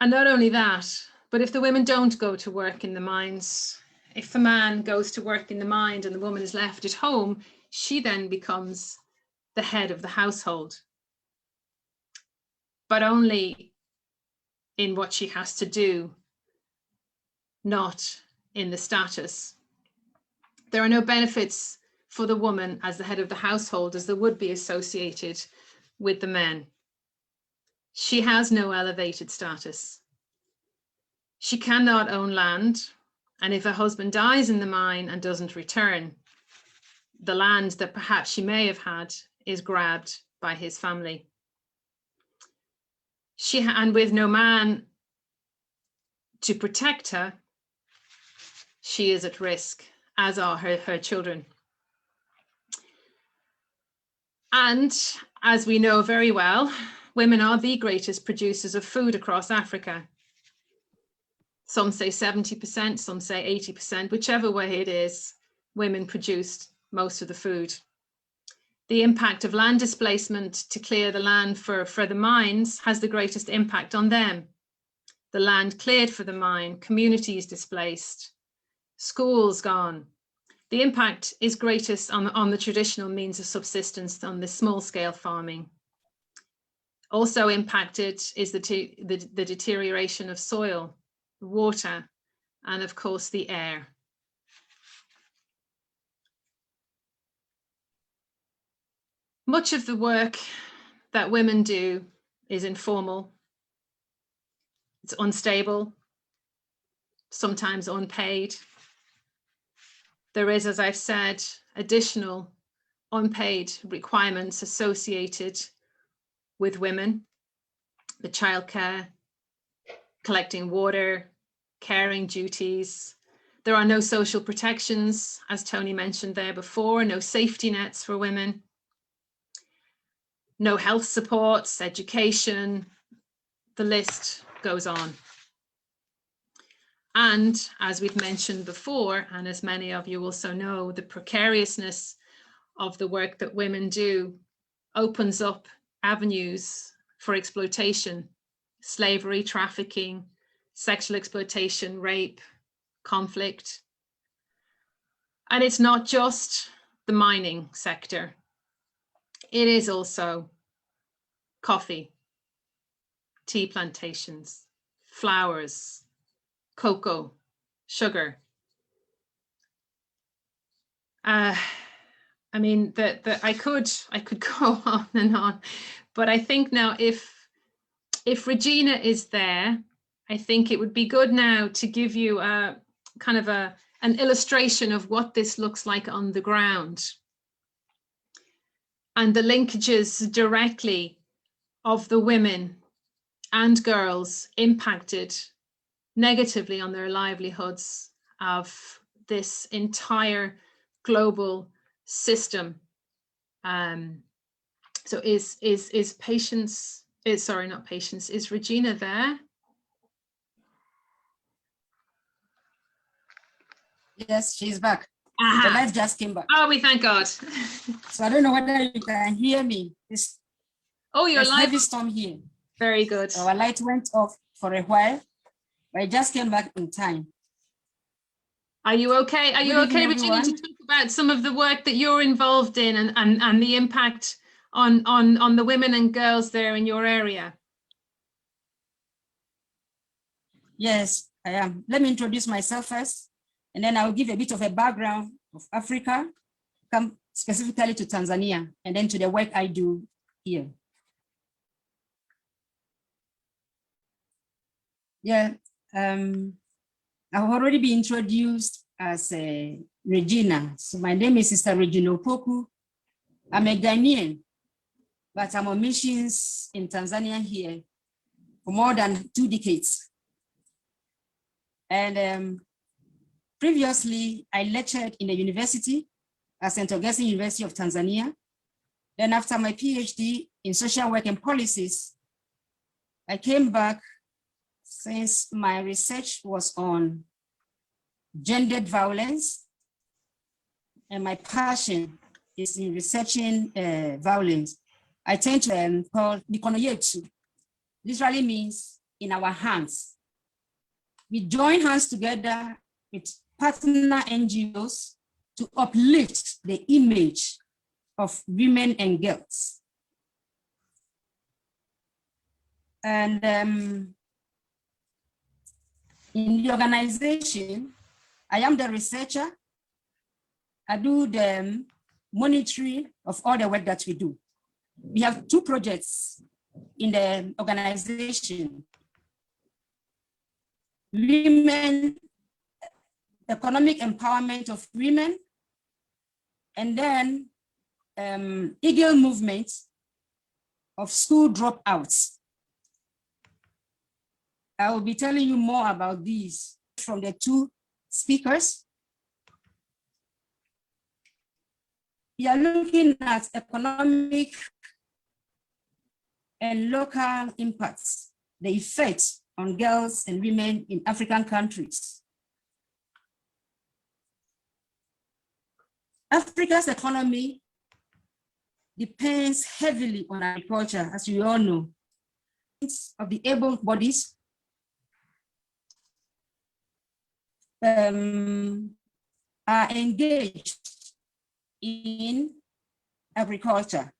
And not only that, but if the women don't go to work in the mines, if the man goes to work in the mine and the woman is left at home, she then becomes the head of the household, but only in what she has to do, not in the status. There are no benefits for the woman as the head of the household as there would be associated with the men. She has no elevated status. She cannot own land, and if her husband dies in the mine and doesn't return, the land that perhaps she may have had is grabbed by his family. And with no man to protect her, she is at risk, as are her children. And as we know very well, women are the greatest producers of food across Africa. Some say 70%, some say 80%, whichever way it is, women produced most of the food. The impact of land displacement to clear the land for the mines has the greatest impact on them. The land cleared for the mine, communities displaced, schools gone. The impact is greatest on the traditional means of subsistence, on the small scale farming. Also impacted is the deterioration of soil, water, and of course the air. Much of the work that women do is informal, it's unstable, sometimes unpaid. There is, as I've said, additional unpaid requirements associated with women, the childcare, collecting water, caring duties. There are no social protections, as Toni mentioned there before, no safety nets for women, no health supports, education, the list goes on. And as we've mentioned before, and as many of you also know, the precariousness of the work that women do opens up avenues for exploitation, slavery, trafficking, sexual exploitation, rape, conflict. And it's not just the mining sector. It is also coffee, tea plantations, flowers, cocoa, sugar. I mean, I could go on and on, but I think now if Regina is there, I think it would be good now to give you a kind of an illustration of what this looks like on the ground and the linkages directly of the women and girls impacted negatively on their livelihoods of this entire global system. So is Regina there? Yes, she's back. Aha. The light just came back. Oh, we thank God. So I don't know whether you can hear me. You're live. Heavy storm here. Very good. So our light went off for a while, but I just came back in time. Are you okay? Are you okay, Regina, to talk about some of the work that you're involved in and the impact on the women and girls there in your area? Yes, I am. Let me introduce myself first, and then I'll give a bit of a background of Africa, come specifically to Tanzania, and then to the work I do here. Yeah, I've already been introduced as Regina. So my name is Sister Regina Opoku. I'm a Ghanaian, but I'm on missions in Tanzania here for more than 2 decades. And previously, I lectured in the university at St. Augustine University of Tanzania. Then after my PhD in social work and policies, I came back since my research was on gendered violence, and my passion is in researching violence I tend to call Nikonoyetu. Literally means in our hands. We join hands together with partner NGOs to uplift the image of women and girls. And in the organization, I am the researcher. I do the monitoring of all the work that we do. We have 2 projects in the organization. Women, economic empowerment of women, and then Eagle movement of school dropouts. I will be telling you more about these from the 2 speakers. We are looking at economic and local impacts, the effects on girls and women in African countries. Africa's economy depends heavily on agriculture, as you all know. Of the able bodies are engaged in agriculture.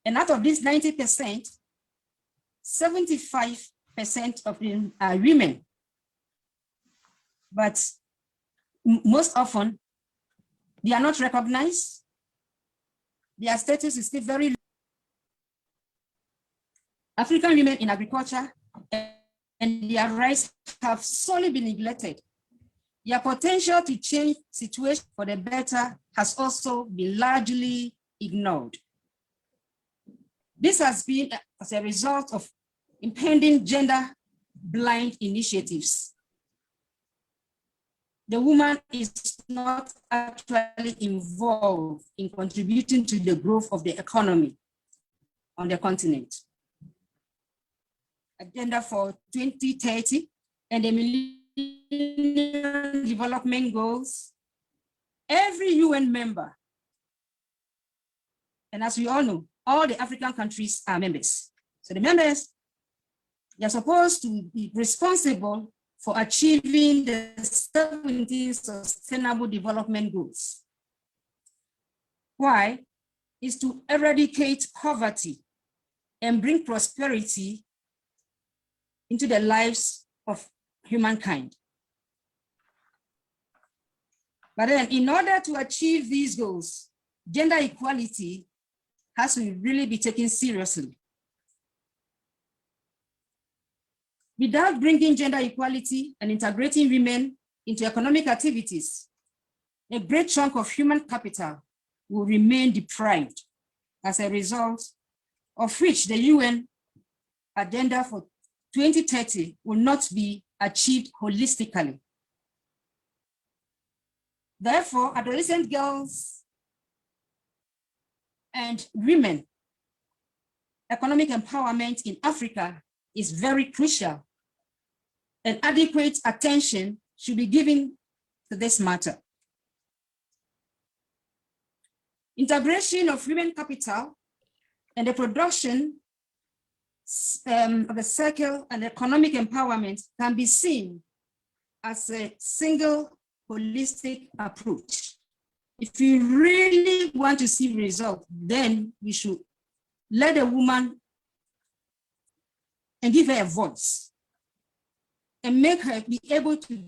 And out of this 90%, 75% of them are women. But most often, they are not recognized. Their status is still very low. African women in agriculture and their rights have solely been neglected. Their potential to change situation for the better has also been largely ignored. This has been as a result of impending gender-blind initiatives. The woman is not actually involved in contributing to the growth of the economy on the continent. Agenda for 2030 and the Millennium Development Goals, every UN member, and as we all know, all the African countries are members. So the members, they're supposed to be responsible for achieving the 17 Sustainable Development Goals. Why? Is to eradicate poverty and bring prosperity into the lives of humankind. But then in order to achieve these goals, gender equality has to really be taken seriously. Without bringing gender equality and integrating women into economic activities, a great chunk of human capital will remain deprived, as a result of which the UN agenda for 2030 will not be achieved holistically. Therefore, adolescent girls and women economic empowerment in Africa is very crucial, and adequate attention should be given to this matter. Integration of women capital and the production of the circle and economic empowerment can be seen as a single holistic approach. If we really want to see results, then we should let a woman and give her a voice and make her be able to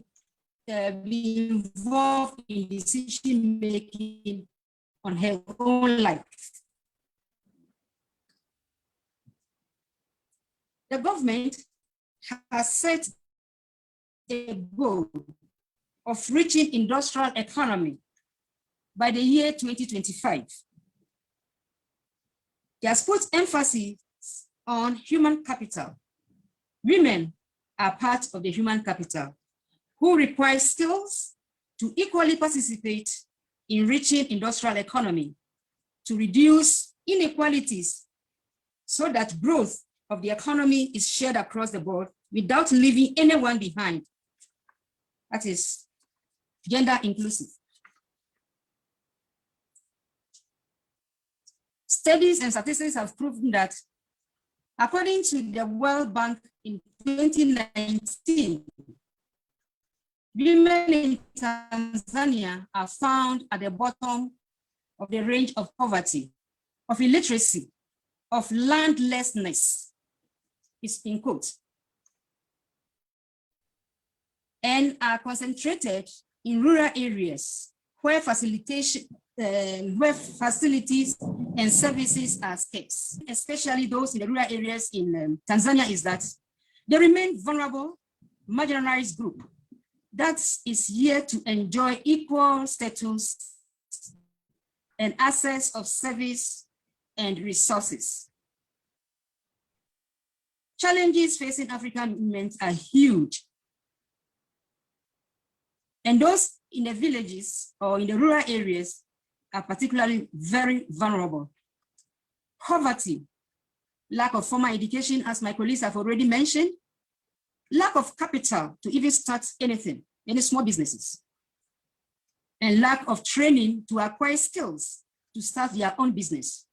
be involved in decision making on her own life. The government has set a goal of reaching industrial economy by the year 2025. It has put emphasis on human capital. Women are part of the human capital who require skills to equally participate in reaching industrial economy, to reduce inequalities so that growth of the economy is shared across the board without leaving anyone behind. That is gender inclusive. Studies and statistics have proven that, according to the World Bank in 2019, women in Tanzania are found at the bottom of the range of poverty, of illiteracy, of landlessness, is in quotes, and are concentrated in rural areas where facilities and services are scarce, especially those in the rural areas in Tanzania, is that they remain vulnerable, marginalized group that is here to enjoy equal status and access of service and resources. Challenges facing African women are huge. And those in the villages or in the rural areas are particularly very vulnerable. Poverty, lack of formal education, as my colleagues have already mentioned, lack of capital to even start anything, any small businesses, and lack of training to acquire skills to start their own business.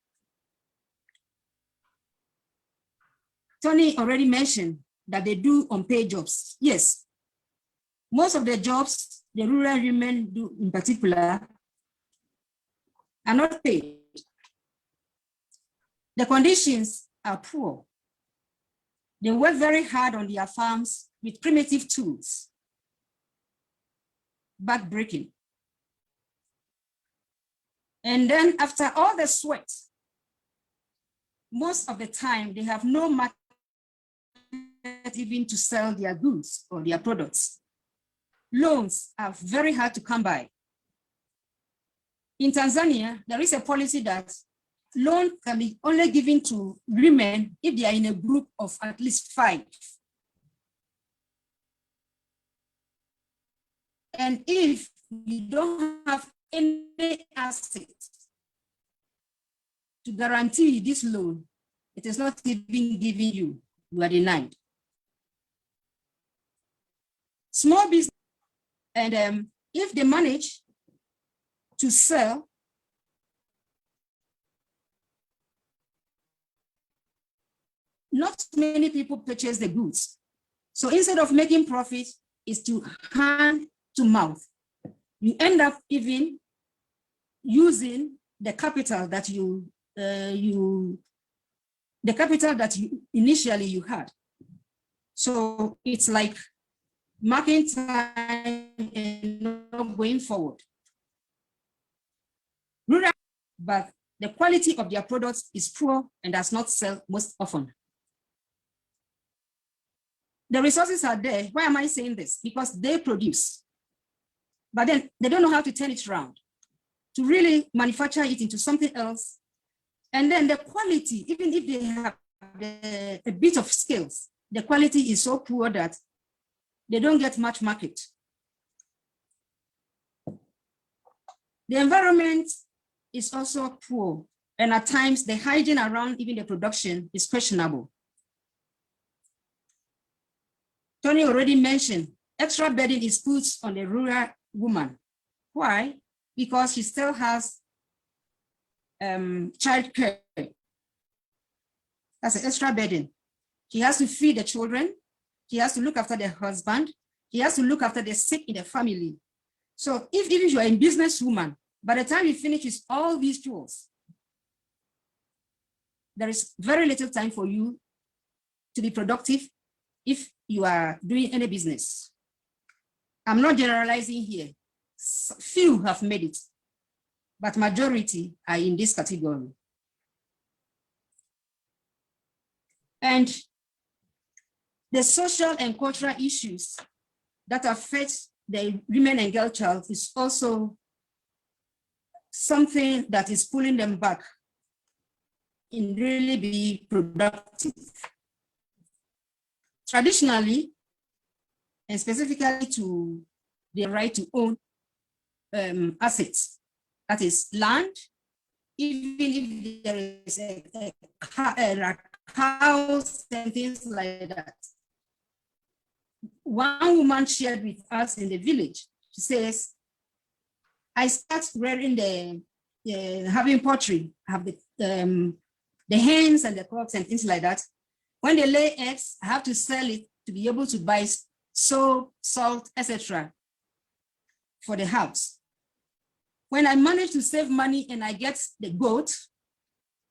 Toni already mentioned that they do unpaid jobs. Yes, most of the jobs the rural women do in particular are not paid. The conditions are poor. They work very hard on their farms with primitive tools, back-breaking. And then after all the sweat, most of the time they have no market even to sell their goods or their products. Loans are very hard to come by. In Tanzania, there is a policy that loan can be only given to women if they are in a group of at least 5. And if you don't have any assets to guarantee this loan, it is not even given you, you are denied. Small business, and if they manage to sell, not many people purchase the goods. So instead of making profit, is to hand to mouth. You end up even using the capital that you initially you had. So it's like marking time and not going forward. Rural, but the quality of their products is poor and does not sell most often. The resources are there. Why am I saying this? Because they produce, but then they don't know how to turn it around, to really manufacture it into something else. And then the quality, even if they have a bit of skills, the quality is so poor that they don't get much market. The environment is also poor, and at times the hygiene around even the production is questionable. Toni already mentioned extra burden is put on the rural woman. Why? Because she still has child care. That's an extra burden. She has to feed the children. She has to look after the husband. She has to look after the sick in the family. So if even you are a businesswoman, by the time you finish with all these chores, there is very little time for you to be productive if you are doing any business. I'm not generalizing here. Few have made it, but majority are in this category. And the social and cultural issues that affect the women and girl child is also something that is pulling them back in really be productive. Traditionally, and specifically to the right to own assets, that is land, even if there is a house and things like that. One woman shared with us in the village, she says, I start rearing the having poultry, have the hens and the cocks and things like that. When they lay eggs, I have to sell it to be able to buy soap, salt, etc. for the house. When I manage to save money and I get the goat,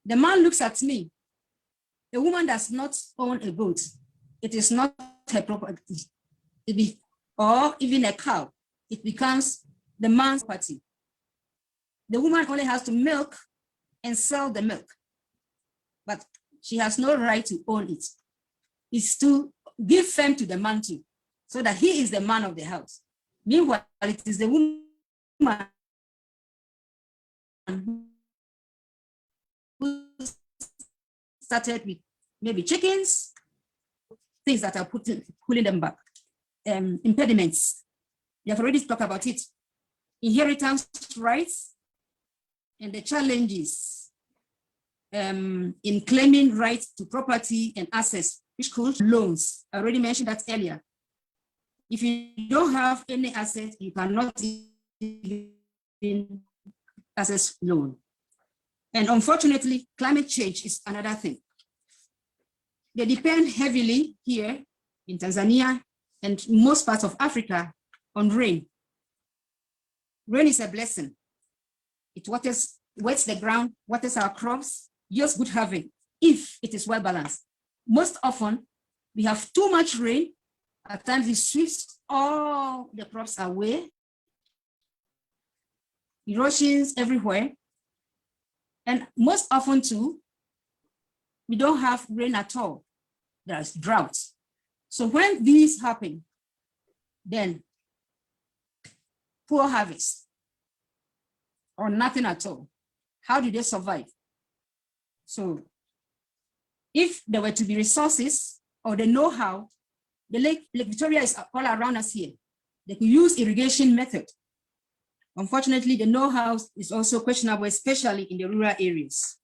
the man looks at me. A woman does not own a goat. It is not her property. Or even a cow. It becomes the man's property. The woman only has to milk and sell the milk, but she has no right to own it. It's to give fame to the man too, so that he is the man of the house. Meanwhile, it is the woman who started with maybe chickens, things that are pulling them back. Impediments, we have already talked about it. Inheritance rights and the challenges in claiming rights to property and assets, which called loans. I already mentioned that earlier. If you don't have any assets, you cannot even access loan. And unfortunately, climate change is another thing. They depend heavily here in Tanzania and most parts of Africa on rain. Rain is a blessing. It wets the ground, waters our crops, yields good harvest if it is well balanced. Most often, we have too much rain. At times, it sweeps all the crops away. Erosions everywhere. And most often too, we don't have rain at all. There's drought. So when these happen, then poor harvest or nothing at all. How do they survive? So if there were to be resources or the know-how, the Lake Victoria is all around us here. They could use irrigation method. Unfortunately, the know-how is also questionable, especially in the rural areas.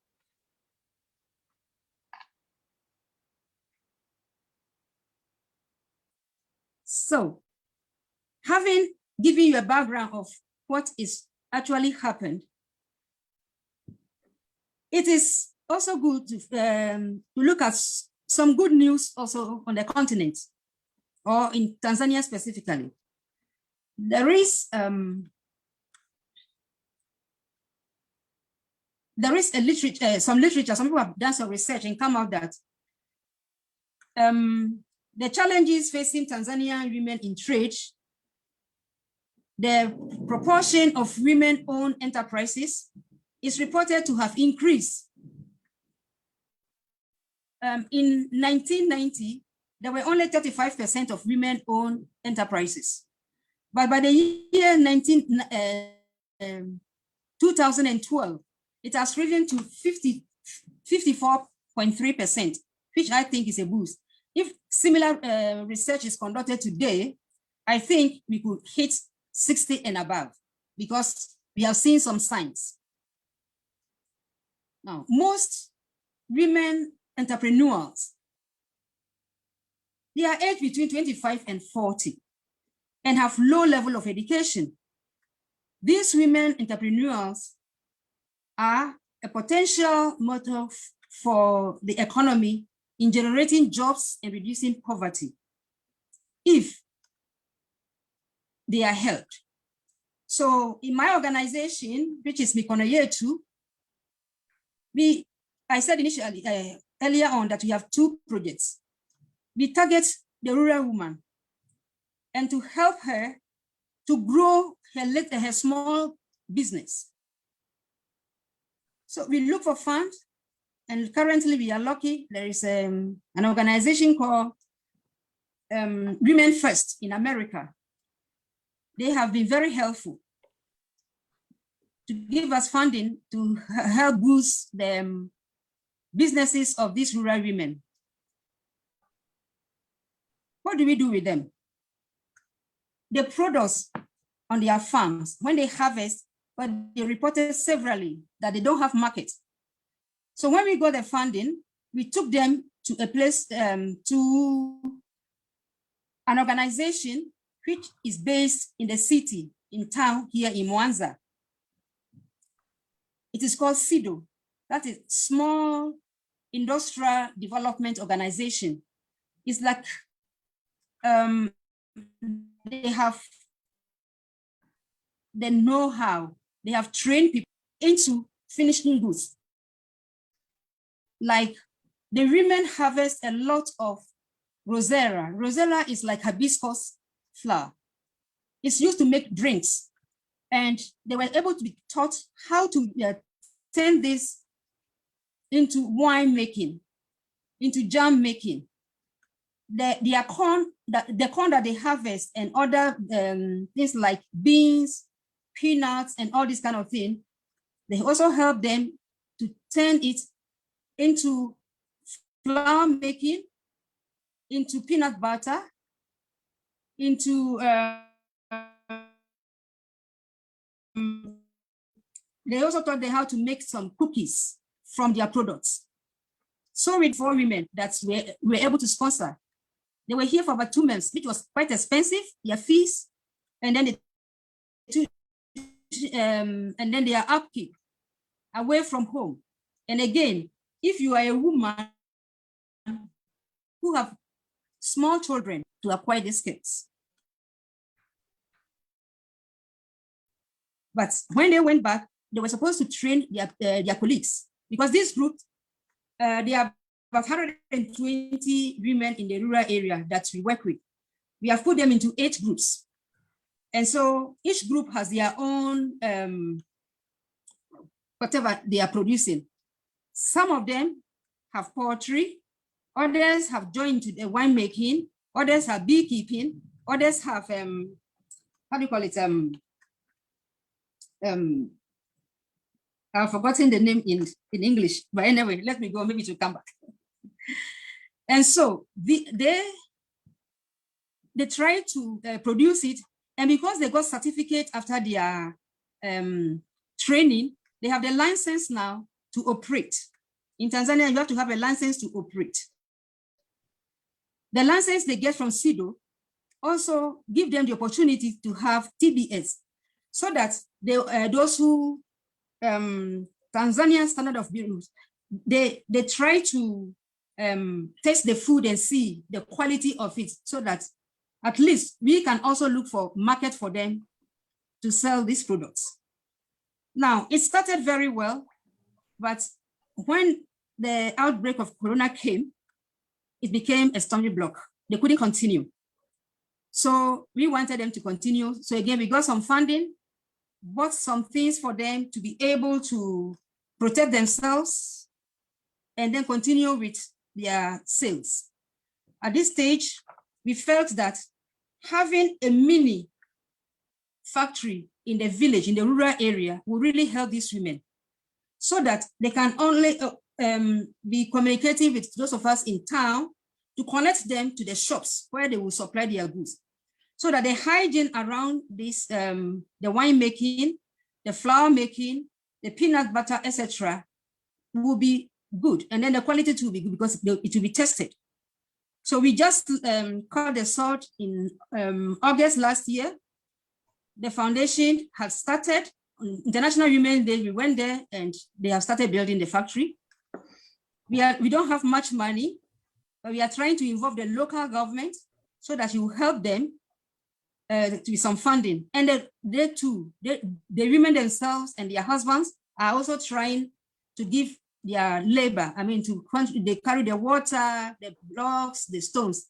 So, having given you a background of what is actually happened, it is also good to look at some good news also on the continent, or in Tanzania specifically. There is a literature, some people have done some research and come out that the challenges facing Tanzanian women in trade, the proportion of women-owned enterprises is reported to have increased. In 1990, there were only 35% of women-owned enterprises. But by the year 2012, it has risen to 54.3%, which I think is a boost. If similar research is conducted today, I think we could hit 60 and above because we have seen some signs. Now, most women entrepreneurs, they are aged between 25 and 40 and have low level of education. These women entrepreneurs are a potential motor for the economy in generating jobs and reducing poverty if they are helped. So in my organization, which is Mikono Yetu, I said initially, earlier on that we have two projects. We target the rural woman and to help her to grow her small business. So we look for funds, and currently we are lucky. There is an organization called Women First in America. They have been very helpful to give us funding to help boost the businesses of these rural women. What do we do with them? The products on their farms, when they harvest, but they reported severally that they don't have market. So when we got the funding, we took them to a place, to an organization which is based in the city, in town here in Mwanza. It is called Cedaw. That is Small Industrial Development Organization. It's like they have the know-how. They have trained people into finishing goods. Like the women harvest a lot of rosella. Rosella is like hibiscus flower. It's used to make drinks. And they were able to be taught how to turn this into wine making, into jam making. The corn that they harvest and other things like beans, peanuts, and all this kind of thing, they also help them to turn it into flour making, into peanut butter, into they also taught them how to make some cookies from their products. So with 4 women that were able to sponsor. They were here for about 2 months, which was quite expensive, their fees, and then their upkeep away from home. And again, if you are a woman who have small children, to acquire these skills. But when they went back, they were supposed to train their colleagues, because this group, they are about 120 women in the rural area that we work with. We have put them into 8 groups. And so each group has their own, whatever they are producing. Some of them have poultry, others have joined to the winemaking, others have beekeeping, others have, how do you call it? I've forgotten the name in English, but anyway, let me go, maybe to come back. And so they try to produce it, and because they got certificate after their training, they have the license now to operate. In Tanzania, you have to have a license to operate. The license they get from Cedaw also give them the opportunity to have TBS, so that those who Tanzania standard of bureaus, they try to taste the food and see the quality of it, so that at least we can also look for market for them to sell these products. Now, it started very well, but when the outbreak of Corona came, it became a stumbling block. They couldn't continue. So we wanted them to continue. So again, we got some funding, bought some things for them to be able to protect themselves, and then continue with their sales. At this stage, we felt that having a mini factory in the village, in the rural area, will really help these women, so that they can only be communicating with those of us in town to connect them to the shops where they will supply their goods, so that the hygiene around this, the wine making, the flour making, the peanut butter, etc., will be good. And then the quality will be good because it will be tested. So we just cut the salt in August last year. The foundation has started. International Women's Day, we went there and they have started building the factory. We don't have much money, but we are trying to involve the local government so that it will help them with some funding. And they too, the women themselves and their husbands are also trying to give their labor. I mean, they carry the water, the blocks, the stones.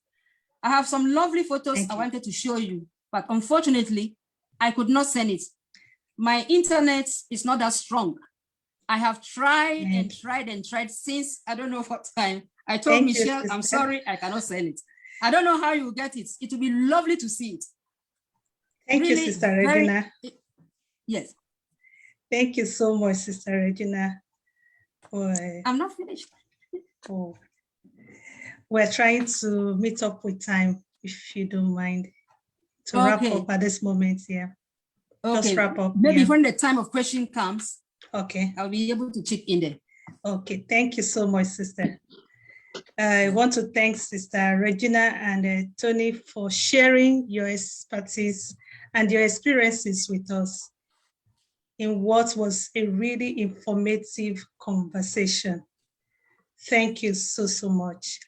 I have some lovely photos I wanted to show you, but unfortunately, I could not send it. My internet is not that strong. I have tried and tried and tried since I don't know what time. I told Michelle, I'm sorry, I cannot send it. I don't know how you will get it. It will be lovely to see it. Thank you, Sister Regina. Yes. Thank you so much, Sister Regina. I'm not finished. We're trying to meet up with time, if you don't mind, to wrap up at this moment. Yeah. Okay. Just wrap up. Maybe when the time of question comes, okay, I'll be able to check in there. Okay. Thank you so much, Sister. I want to thank Sister Regina and Toni for sharing your expertise and your experiences with us. in what was a really informative conversation. Thank you so much.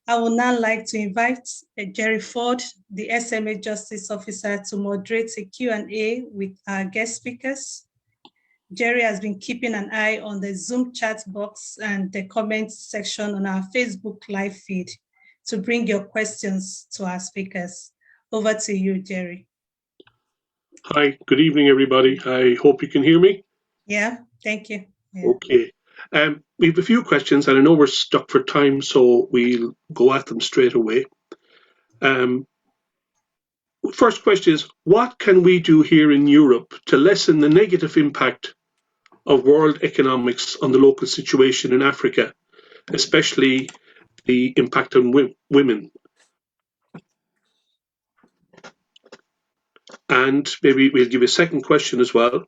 I would now like to invite Jerry Ford, the SMA Justice Officer, to moderate a Q&A with our guest speakers. Jerry has been keeping an eye on the Zoom chat box and the comments section on our Facebook live feed to bring your questions to our speakers. Over to you, Jerry. Hi, good evening, everybody. I hope you can hear me. Yeah, thank you. Yeah. Okay. We have a few questions, and I know we're stuck for time, so we'll go at them straight away. First question is, what can we do here in Europe to lessen the negative impact of world economics on the local situation in Africa, especially the impact on women? And maybe we'll give a second question as well.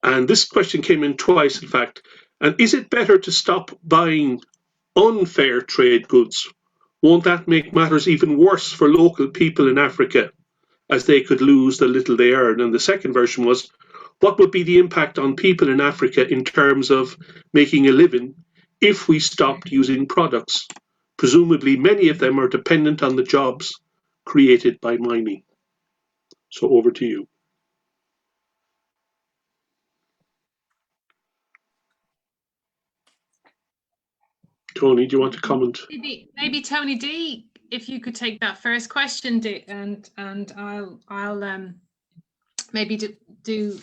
And this question came in twice, in fact. And is it better to stop buying unfair trade goods? Won't that make matters even worse for local people in Africa, as they could lose the little they earn? And the second version was, what would be the impact on people in Africa in terms of making a living if we stopped using products? Presumably, many of them are dependent on the jobs created by mining. So over to you. Toni, do you want to comment? Maybe Tony D, if you could take that first question, and I'll maybe do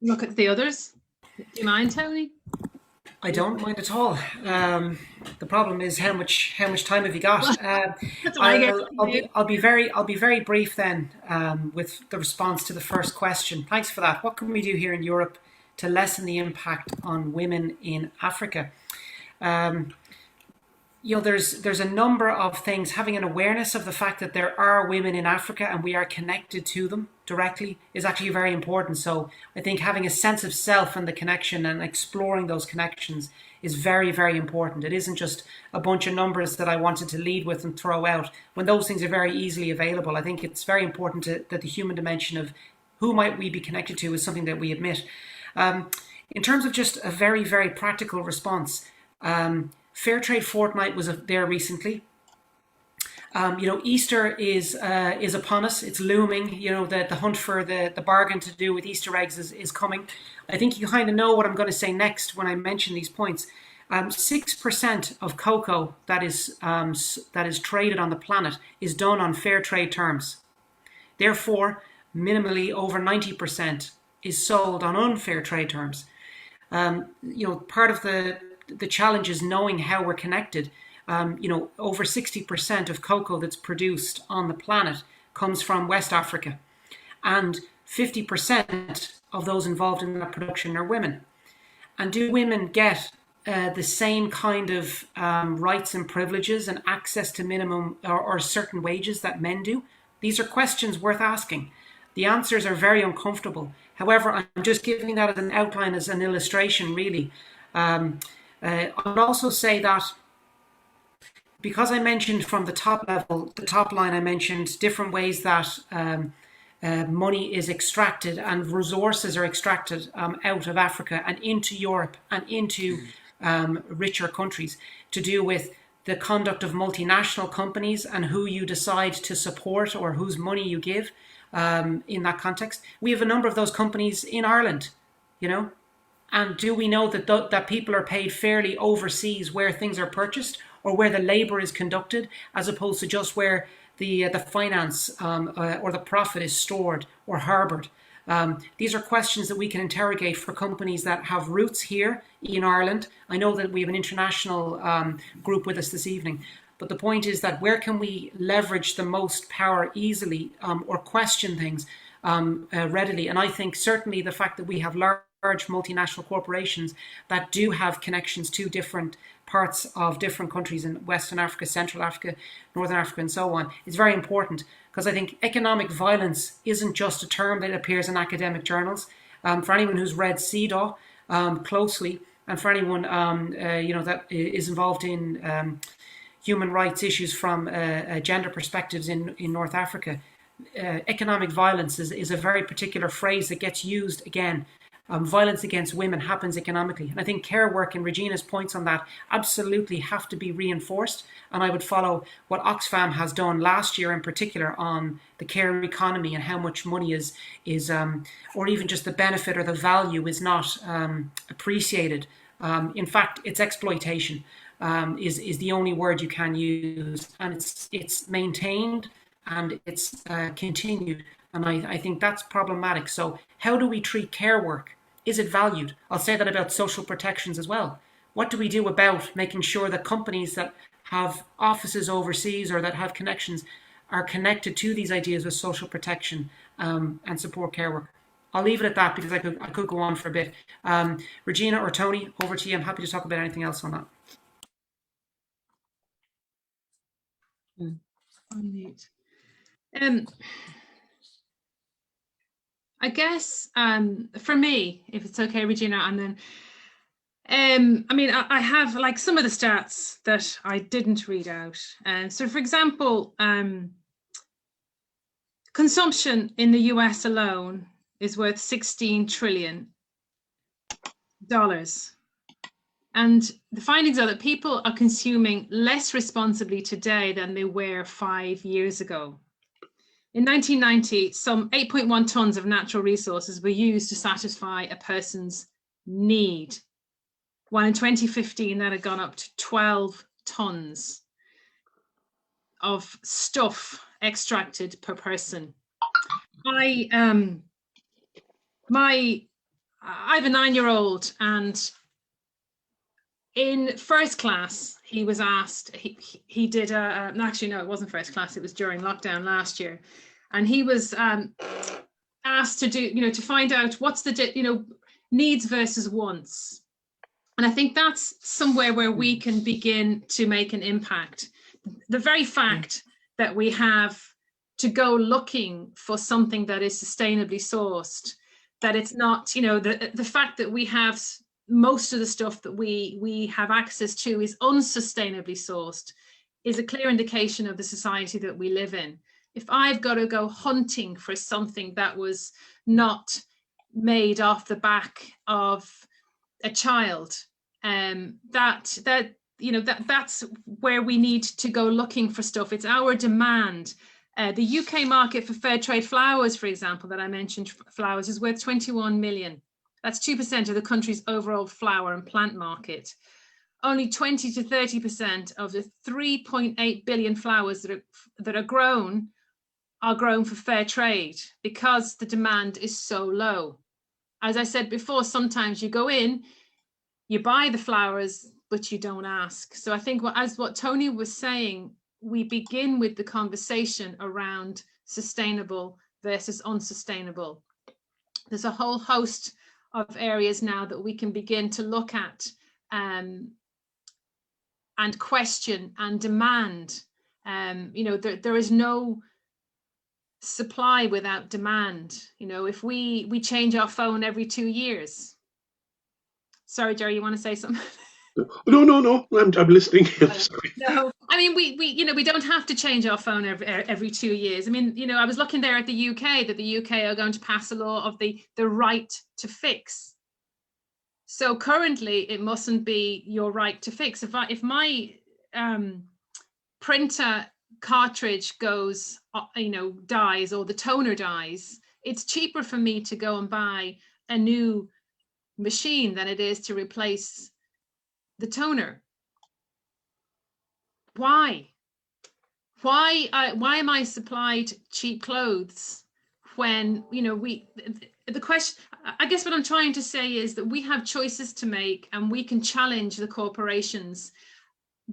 look at the others. Do you mind, Tony? I don't mind at all. The problem is how much time have you got? I'll be very brief then with the response to the first question. Thanks for that. What can we do here in Europe to lessen the impact on women in Africa? There's a number of things. Having an awareness of the fact that there are women in Africa and we are connected to them directly is actually very important. So I think having a sense of self and the connection and exploring those connections is very, very important. It isn't just a bunch of numbers that I wanted to lead with and throw out when those things are very easily available. I think it's very important that the human dimension of who might we be connected to is something that we admit. In terms of just a very, very practical response, Fair Trade Fortnight was there recently. Easter is upon us. It's looming. The hunt for the bargain to do with Easter eggs is coming. I think you kind of know what I'm going to say next when I mention these points. 6% of cocoa that is traded on the planet is done on fair trade terms. Therefore, minimally over 90% is sold on unfair trade terms. Part of the challenge is knowing how we're connected. Over 60% of cocoa that's produced on the planet comes from West Africa, and 50% of those involved in that production are women. And do women get the same kind of rights and privileges and access to minimum or certain wages that men do? These are questions worth asking. The answers are very uncomfortable. However, I'm just giving that as an outline, as an illustration, really. I would also say that because I mentioned from the top level, the top line, I mentioned different ways that money is extracted and resources are extracted out of Africa and into Europe and into richer countries to do with the conduct of multinational companies and who you decide to support or whose money you give in that context. We have a number of those companies in Ireland, And do we know that people are paid fairly overseas where things are purchased or where the labour is conducted, as opposed to just where the finance or the profit is stored or harboured? These are questions that we can interrogate for companies that have roots here in Ireland. I know that we have an international group with us this evening. But the point is that where can we leverage the most power easily or question things readily? And I think certainly the fact that we have large multinational corporations that do have connections to different parts of different countries in Western Africa, Central Africa, Northern Africa, and so on, is very important, because I think economic violence isn't just a term that appears in academic journals. For anyone who's read Cedaw closely, and for anyone that is involved in human rights issues from gender perspectives in North Africa, economic violence is a very particular phrase that gets used again. Violence against women happens economically. And I think care work and Regina's points on that absolutely have to be reinforced. And I would follow what Oxfam has done last year in particular on the care economy and how much money is or even just the benefit or the value is not appreciated. In fact, it's exploitation is the only word you can use. And it's maintained and it's continued. And I think that's problematic. So how do we treat care work? Is it valued? I'll say that about social protections as well. What do we do about making sure that companies that have offices overseas or that have connections are connected to these ideas of social protection and support care work? I'll leave it at that because I could go on for a bit. Regina or Toni, over to you. I'm happy to talk about anything else on that. I guess for me, if it's okay, Regina, and then I mean, I have like some of the stats that I didn't read out. So, for example, consumption in the US alone is worth $16 trillion. And the findings are that people are consuming less responsibly today than they were 5 years ago. In 1990, some 8.1 tons of natural resources were used to satisfy a person's need, while in 2015 that had gone up to 12 tons of stuff extracted per person. I have a 9-year-old, and in first class, he was asked, he did actually, no, it wasn't first class, it was during lockdown last year. And he was asked to do, to find out what's the, needs versus wants. And I think that's somewhere where we can begin to make an impact. The very fact that we have to go looking for something that is sustainably sourced, that it's not, the fact that we have most of the stuff that we have access to is unsustainably sourced is a clear indication of the society that we live in. If I've got to go hunting for something that was not made off the back of a child, that's where we need to go looking for stuff. It's our demand. The UK market for fair trade flowers, for example, that I mentioned, flowers, is worth 21 million. That's 2% of the country's overall flower and plant market. Only 20 to 30% of the 3.8 billion flowers that are grown for fair trade because the demand is so low. As I said before, sometimes you go in, you buy the flowers, but you don't ask. So I think what Toni was saying, we begin with the conversation around sustainable versus unsustainable. There's a whole host of areas now that we can begin to look at and question and demand. There is no supply without demand. If we change our phone every 2 years. Sorry, Jerry, you want to say something? No. I'm listening. Sorry. No, I mean we don't have to change our phone every 2 years. I mean, I was looking there at the UK that the UK are going to pass a law of the right to fix. So currently, it mustn't be your right to fix. If my printer cartridge goes, dies, or the toner dies, it's cheaper for me to go and buy a new machine than it is to replace the toner. Why am I supplied cheap clothes when the question, I guess what I'm trying to say is that we have choices to make and we can challenge the corporations.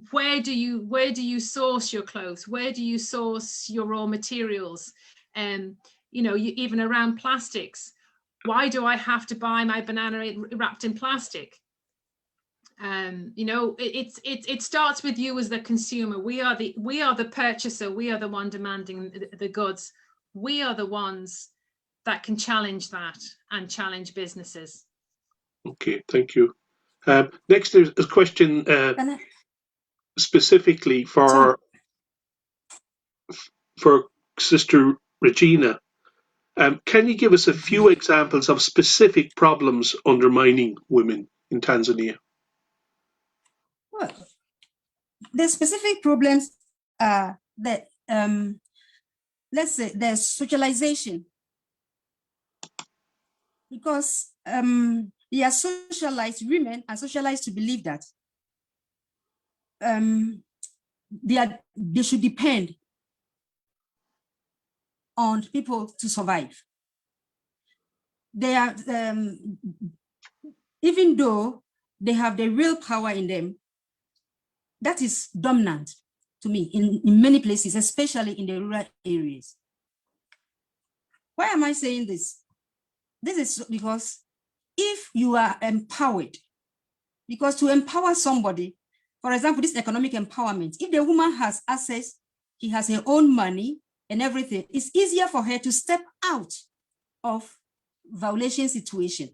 Where do you source your clothes? Where do you source your raw materials? And even around plastics, why do I have to buy my banana wrapped in plastic? It starts with you as the consumer. We are the purchaser. We are the one demanding the goods. We are the ones that can challenge that and challenge businesses. Okay, thank you. Next, there's a question specifically for Sister Regina, can you give us a few examples of specific problems undermining women in Tanzania? Well, the specific problems are that, let's say, there's socialization, because they are socialized, women are socialized to believe that they should depend on people to survive. They are, even though they have the real power in them, that is dominant to me in many places, especially in the rural areas. Why am I saying this? This is because if you are empowered, because to empower somebody, for example, this economic empowerment, if the woman has access, she has her own money and everything, it's easier for her to step out of violation situation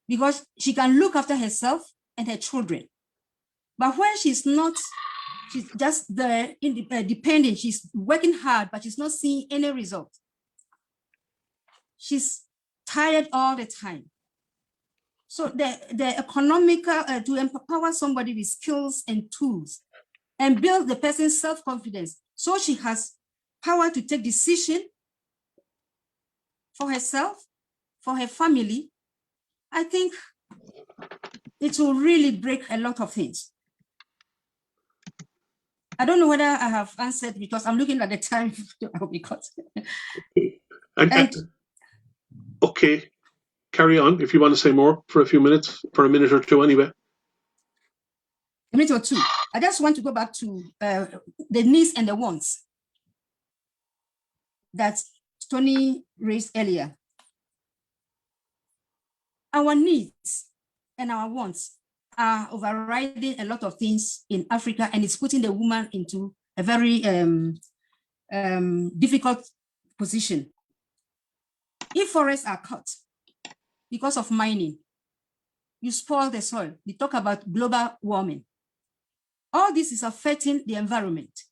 because she can look after herself and her children. But when she's not, she's just there, dependent, she's working hard, but she's not seeing any result. She's tired all the time. So the economical, to empower somebody with skills and tools and build the person's self-confidence so she has power to take decision for herself, for her family, I think it will really break a lot of things. I don't know whether I have answered because I'm looking at the time because. Okay, carry on if you want to say more for a few minutes, for a minute or two anyway. A minute or two. I just want to go back to the needs and the wants that Toni raised earlier. Our needs and our wants are overriding a lot of things in Africa, and it's putting the woman into a very difficult position. If forests are cut because of mining, you spoil the soil. We talk about global warming. All this is affecting the environment.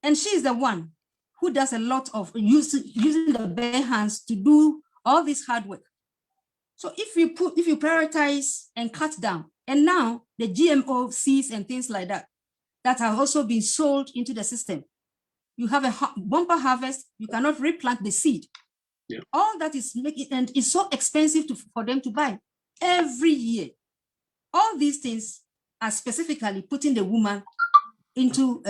And she is the one who does a lot of using the bare hands to do all this hard work. So if you prioritize and cut down, and now the GMO seeds and things like that, that have also been sold into the system, you have a bumper harvest, you cannot replant the seed. Yeah. All that is making, and it's so expensive for them to buy every year. All these things are specifically putting the woman into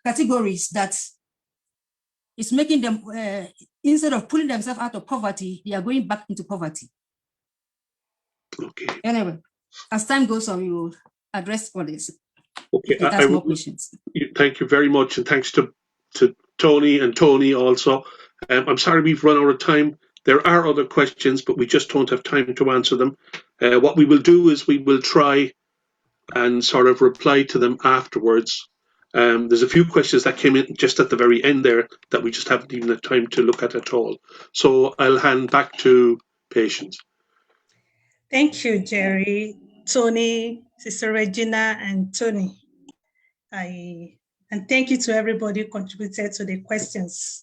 categories that is making them, instead of pulling themselves out of poverty, they are going back into poverty. Okay. Anyway, as time goes on, we will address all this. Okay, ask more questions. Thank you very much, and thanks to Toni and Toni also. I'm sorry we've run out of time. There are other questions, but we just don't have time to answer them. What we will do is we will try and sort of reply to them afterwards. There's a few questions that came in just at the very end there that we just haven't even had time to look at all. So I'll hand back to Patience. Thank you, Jerry, Toni, Sister Regina, and Toni. And thank you to everybody who contributed to the questions.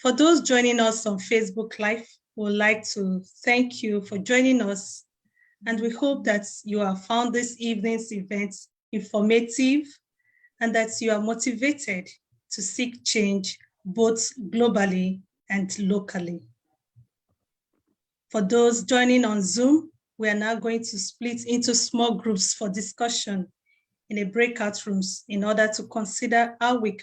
For those joining us on Facebook Live, we would like to thank you for joining us. And we hope that you have found this evening's event informative and that you are motivated to seek change both globally and locally. For those joining on Zoom, we are now going to split into small groups for discussion in a breakout rooms in order to consider how we can